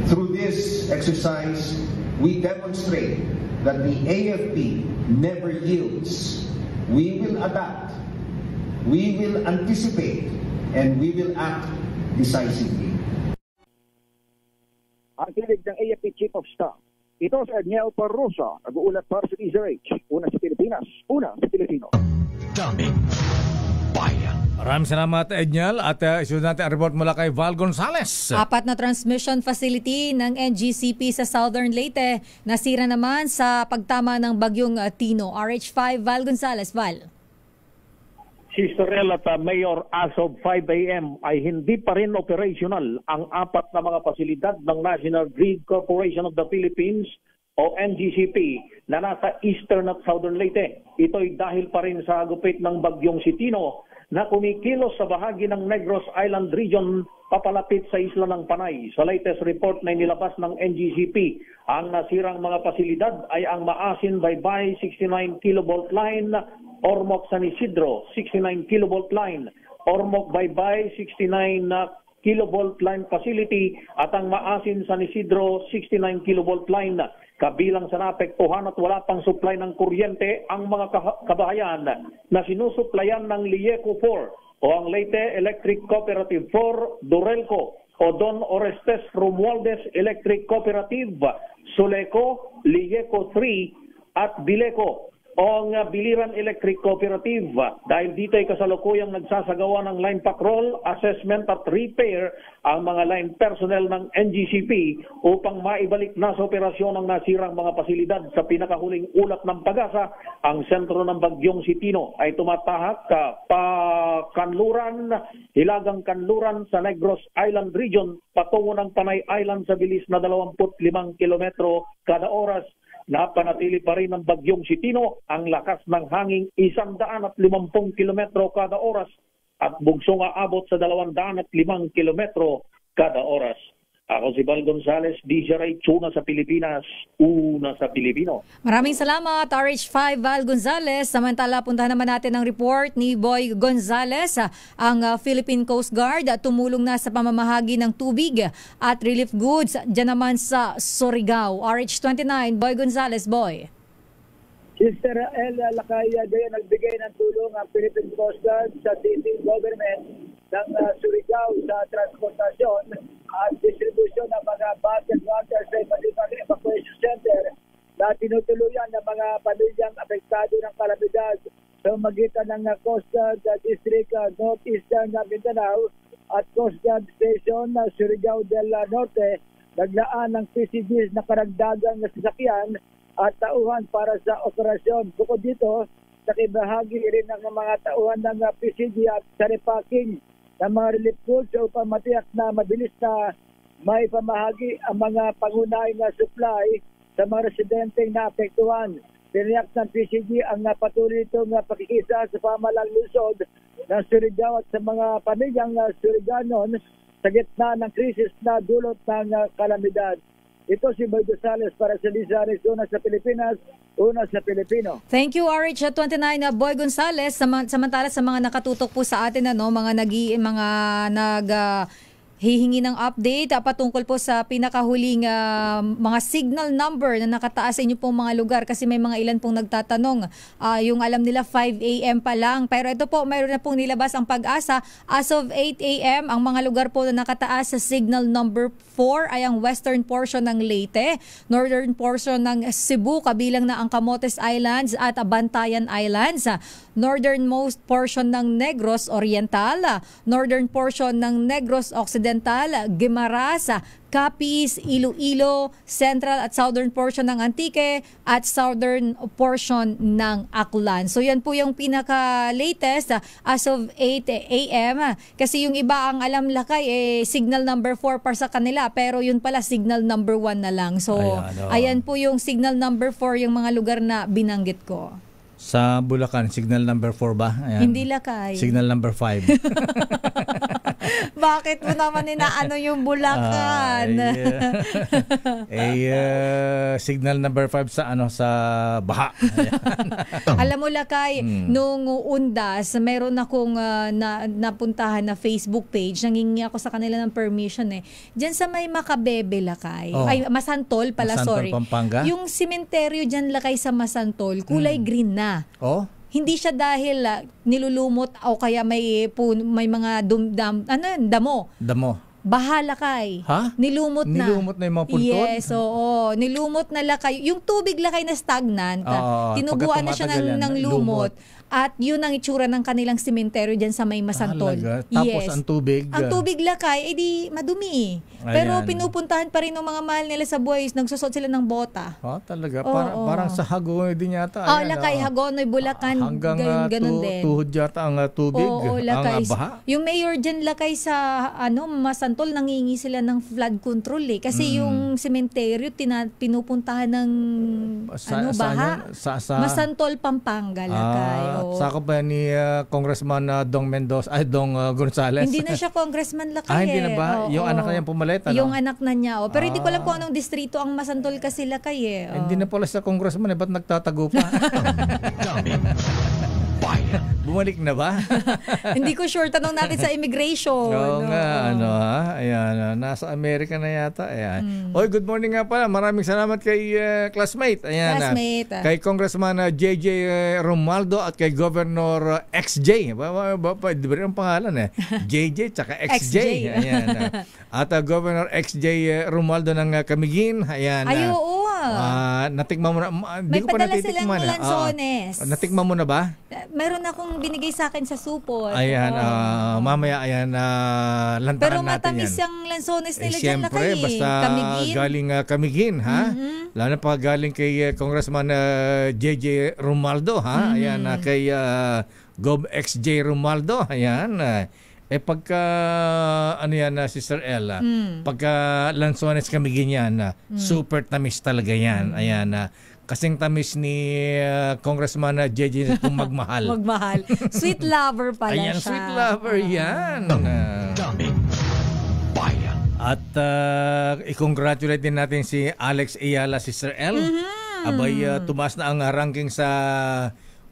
Through this exercise, we demonstrate that the AFP never yields. We will adapt, we will anticipate, and we will act decisively. Ang tinig ng AFP Chief of Staff. Ito si Edniel Parosa, nag-uulat para sa DZRH. Una sa Pilipinas, una sa Pilipino. Daming Bayan. Maraming salamat, Edniel. At isunod natin ang report mula kay Val Gonzales. 4 na transmission facility ng NGCP sa Southern Leyte nasira naman sa pagtama ng bagyong Tino. RH5, Val Gonzales. Val. Sister El at Mayor, as of 5 a.m. ay hindi pa rin operational ang 4 na mga pasilidad ng National Grid Corporation of the Philippines o NGCP na nasa Eastern at Southern Leyte. Ito'y dahil pa rin sa gupit ng bagyong si Tino na kumikilos sa bahagi ng Negros Island region papalapit sa isla ng Panay. Sa latest report na inilabas ng NGCP, ang nasirang mga pasilidad ay ang Maasin Baybay 69 kV line, Ormoc San Isidro 69 kV line, Ormoc Baybay 69 kV line facility at ang Maasin San Isidro 69 kV line. Kabilang sa naapektuhan at wala pang supply ng kuryente ang mga kabahayan na sinusuplayan ng LIECO 4 o ang Leyte Electric Cooperative 4, Durelco o Don Orestes Romualdez Electric Cooperative, Soleco, LIECO 3 at Bileco o ang Biliran Electric Cooperative. Dahil dito ay kasalukuyang nagsasagawa ng line patrol, assessment at repair ang mga line personnel ng NGCP upang maibalik na sa operasyon ang nasirang mga pasilidad. Sa pinakahuling ulat ng pag-asa, ang sentro ng bagyong si Tino ay tumatahak Kanluran, Hilagang Kanluran sa Negros Island region patungo ng Panay Island sa bilis na 25 kilometro kada oras. Napanatili pa rin ng bagyong si Tino ang lakas ng hangin 150 kilometro kada oras at bugsong aabot sa 205 kilometro kada oras. Ako si Val Gonzales, DZRH, una sa Pilipinas, una sa Pilipino. Maraming salamat, RH5 Val Gonzales. Samantala, puntahan naman natin ang report ni Boy Gonzales. Ang Philippine Coast Guard tumulong na sa pamamahagi ng tubig at relief goods dyan naman sa Surigao. RH29, Boy Gonzales. Boy. Sister El Lakay, dyan nagbigay ng tulong ang Philippine Coast Guard sa city government ng Surigao sa transportasyon at distribution ng mga bottled water sa iba't evacuation center na tinutuluyan ng mga pamilyang apektado ng kalamidad sa magitan ng Coast Guard District Northeastern Mindanao at Coast Guard Station Surigao del Norte. Naglaan ng PCGs na karagdagang sasakyan at tauhan para sa operasyon. Bukod dito, nakibahagi rin ng mga tauhan ng PCG at sa repacking ng mga relief goods upang matiyak na mabilis na may pamahagi ang mga pangunahing supply sa mga residenteng naapektuhan. Tiniyak ng PCG ang patuloy itong pakikisa sa pamahalang lungsod ng Surigao at sa mga pamilyang Suriganon sa gitna ng krisis na dulot ng kalamidad. Ito si Boy Gonzales para sa Lizares, una sa Pilipinas, una sa Pilipino. Thank you, RH29 Boy Gonzales. Samantala sa mga nakatutok po sa atin, hihingi ng update patungkol po sa pinakahuling mga signal number na nakataas sa inyo pong mga lugar, kasi may mga ilan pong nagtatanong. Yung alam nila 5 a.m. pa lang. Pero ito po, mayroon na pong nilabas ang Pag-asa. As of 8 a.m., ang mga lugar po na nakataas sa signal number 4 ay ang western portion ng Leyte, northern portion ng Cebu, kabilang na ang Camotes Islands at Bantayan Islands, northernmost portion ng Negros Oriental, northern portion ng Negros Occidental, Guimaras, Capiz, Iloilo, central at southern portion ng Antique at southern portion ng Aklan. So yan po yung pinaka-latest as of 8 a.m. Kasi yung iba ang alam lakay signal number 4 para sa kanila, pero yun pala signal number 1 na lang. So ayan po yung signal number 4, yung mga lugar na binanggit ko. Sa Bulacan, signal number 4 ba? Ayan. Hindi lakay. Signal number 5. Bakit mo naman inaano yung Bulacan? Signal number 5 sa sa baha. Alam mo lakay, nung undas, meron akong napuntahan na Facebook page. Nangingi ako sa kanila ng permission Diyan sa may Makabebe lakay. Ay, Masantol pala, Masantol, sorry. Pampanga? Yung sementeryo diyan lakay sa Masantol, kulay green na. Hindi siya dahil nilulumot o kaya may mga damo. Bahala kay. Nilumot na. Nilumot na yung mga puntod? Yes, oo. Nilumot na lakay. Yung tubig lakay na stagnant. Tinubuan na siya ng lumot. At yun ang itsura ng kanilang sementeryo dyan sa may Masantol. Tapos ang tubig? Ang tubig lakay, edi madumi. Pero pinupuntahan pa rin ng mga mahal nila sa buhay. Nagsusot sila ng bota. Talaga? Parang sa Hagonoy din yata. Lakay, Hagonoy, Bulacan. Hanggang ganun din. tuhod yata ang tubig. Lakay. Ang baha. Yung mayor dyan lakay sa Masantol, nangingi sila ng flood control Kasi yung sementeryo pinupuntahan ng baha. Masantol, Pampanga lakay. Sakop ba ni Congressman Dong Mendoza, Dong Gonzales? Hindi na siya congressman lakay. Hindi na ba? Yung anak na niya pumalit? Yung anak na niya. Pero hindi ko alam kung anong distrito ang Masantol kasi lakay Hindi na pala siya congressman ba't nagtatago pa? Bumalik na ba? Hindi ko sure. Tanong natin sa immigration. Oo nga, ayan, nasa Amerika na yata. Ayan. Oy, good morning nga pala. Maraming salamat kay classmate. Ayan, kay Congressman JJ Romualdo at kay Governor XJ. Di ba rin ang pangalan JJ tsaka XJ. Ayan. At Governor XJ Romualdo ng Camiguin. Ayan. Ay, oo. Natikman mo na. May padala silang lansones. Natikman mo na ba? Meron akong binigay sa akin sa supot. Ayan, mamaya lantaran pero natin yan. matamis yung lansones nila dyan Siyempre, basta Camiguin. galing Camiguin, lalo na pa galing kay Congressman JJ Romualdo, Ayan, kay Gov XJ Romualdo, ayan. Pagka Sister Ella, pagka lansones Camiguin yan, super tamis talaga yan. Ayan, kasing tamis ni Congressman JJ kung magmahal. Magmahal. Sweet lover pala siya. Sweet lover yan. Daming bayan. At i-congratulate din natin si Alex Ayala, Sister L. Abay, tumaas na ang ranking sa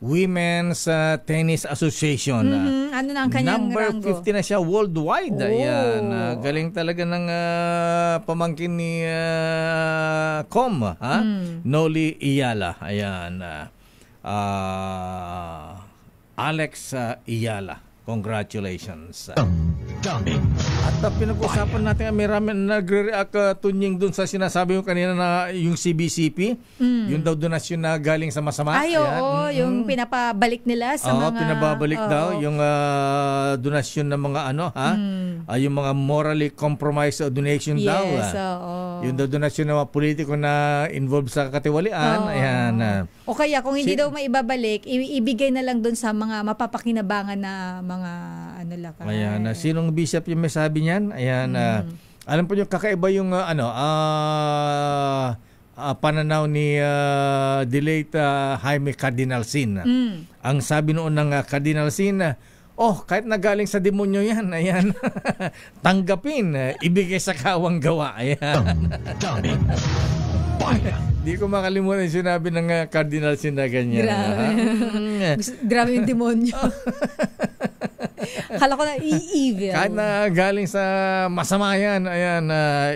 Women's Tennis Association. Ano na ang kanyang number rango? 50 na siya worldwide. Ayan, galing talaga ng pamangkin ni Com, Noli Ayala. Ayan, Alex Ayala. Congratulations. At pinag-usapan natin, may ramen nagre-react tunying dun sa sinasabi mo kanina na yung CBCP, yung daw donasyon na galing sa masama. Ay, oo, yung pinapabalik nila sa mga... pinababalik daw yung donasyon ng mga yung mga morally compromised donation daw. Yung daw donasyon ng mga politiko na involved sa katiwalian. Ayan. O kaya kung hindi daw maibabalik, ibigay na lang dun sa mga mapapakinabangan na mga lakay. Ayan, sinong bishop yung may sabi niyan? Ayan, alam po nyo, kakaiba yung pananaw ni the late Jaime Cardinal Sin. Ang sabi noon ng Cardinal Sin, kahit nagaling sa demonyo yan, ayan, tanggapin, ibigay sa kawang gawa. Ayan. Di ko makalimutan yung sinabi ng Cardinal Sin na ganyan. Grabe yung demonyo. Kala ko na evil. Kahit na galing sa masama yan, ayan,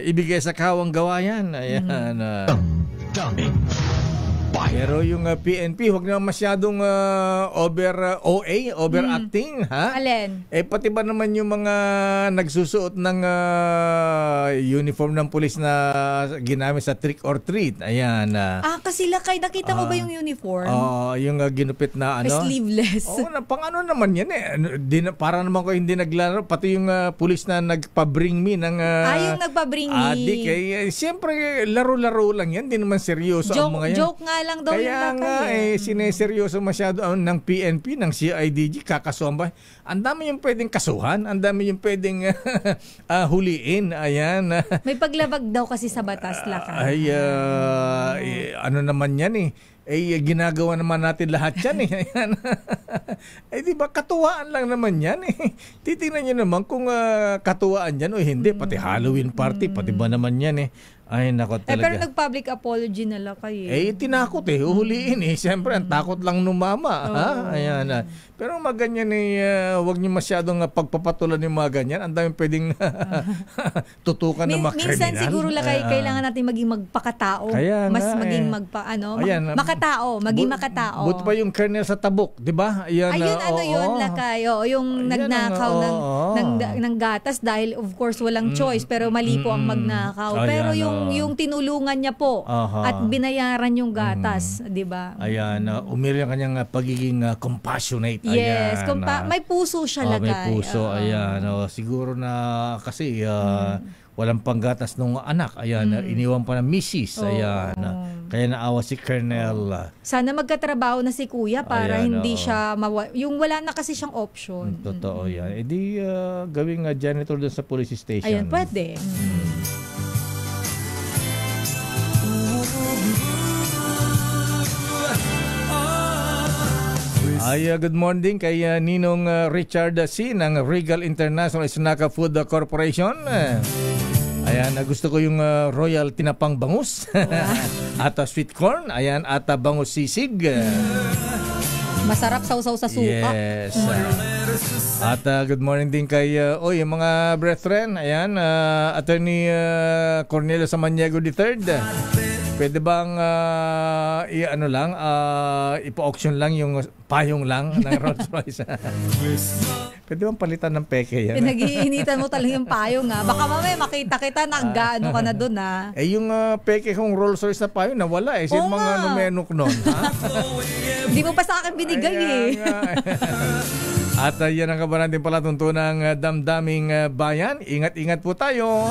ibigay sa kawang gawa yan. Ayan. Pero yung PNP, huwag naman masyadong overacting, ha? Alin? Pati ba naman yung mga nagsusuot ng uniform ng pulis na ginamit sa trick or treat? Ayan. Kasi lakay, nakita mo ba yung uniform? Yung ginupit na sleeveless. Pang ano naman yan para naman ko hindi naglaro. Pati yung pulis na nagpa-bring me ng... yung nagpa-bring me. Adik, siyempre, laro-laro lang yan. Di naman seryoso ang mga yan. Joke nga lang daw. Kaya nga sineseryoso masyado ng PNP, ng CIDG, kakasuhan ba? Ang dami yung pwedeng kasuhan, ang dami yung pwedeng huliin. Ayan. May paglabag daw kasi sa batas, lakay. Ano naman yan ginagawa naman natin lahat yan Ayan. Di ba, katuwaan lang naman yan Titingnan nyo naman kung katuwaan yan o hindi. Pati Halloween party, pati ba naman yan Ay, nako talaga. Pero nag-public apology na lakay. Tinakot huhuliin Siyempre, ang takot lang ng mama. Ayan. Pero mga ganyan huwag niyo masyadong pagpapatulan yung mga ganyan. Ang dami pwedeng tutukan ng mga kriminal. Minsan siguro lakay, kailangan natin maging magpakatao. Maging makatao. Maging makatao. Buti pa yung Colonel sa Tabuk, di ba? Ayun, yun lakay. Yung nagnakaw ng gatas dahil of course walang choice pero mali po ang magnakaw. Pero yung tinulungan niya po at binayaran yung gatas, di ba? Ayan, umiri ang kanyang pagiging compassionate. Yes, may puso siya lakay. May puso, ayan. Siguro na kasi walang panggatas ng anak. Ayan, iniwan pa ng misis. Ayan. Kaya naawa si Colonel. Sana magkatrabaho na si Kuya para hindi siya yung wala na kasi siyang option. Totoo yan. Di gawing janitor doon sa police station. Ayan, pwede. Good morning kay Ninong Richard C. ng Regal International Snack Food Corporation. Ayan, gusto ko yung Royal Tinapang Bangus at sweet corn. Ayan, at bangus sisig. Masarap sausaw sa suka. Yes. At good morning din kay yung mga brethren. Ayan, Attorney Cornelio Samaniego III. Pwede bang ipa-auction lang yung payong lang ng Rolls Royce? Pwede bang palitan ng peke yan? Pinag-iinitan mo talaga yung payong Baka mamaya makita kita na gaano ka na doon yung peke kong Rolls Royce na payong nawala Sino mga numenok nun? Hindi mo pa sa akin binigay At yan ang kabaran din pala tuntunang damdaming bayan. Ingat-ingat po tayo.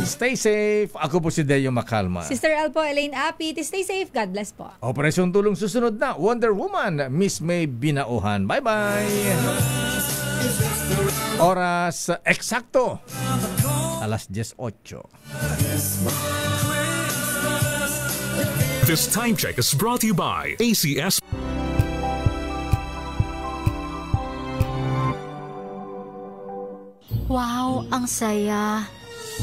Stay safe. Ako po si Deo Macalma. Sister L po, Elaine Apit. Stay safe. God bless po. Operasyon Tulong susunod na. Wonder Woman, Miss May Binauhan. Bye-bye. Oras eksakto. Alas 10:08. This time check is brought to you by ACS. Wow, ang saya.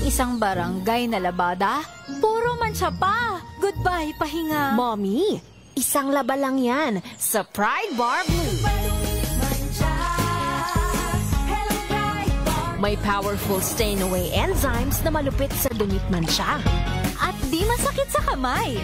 Isang barangay na labada, puro mancha pa. Goodbye, pahinga. Mommy, isang laba lang yan sa Pride Bar Blue. May powerful stain-away enzymes na malupit sa dunit mancha. At di masakit sa kamay.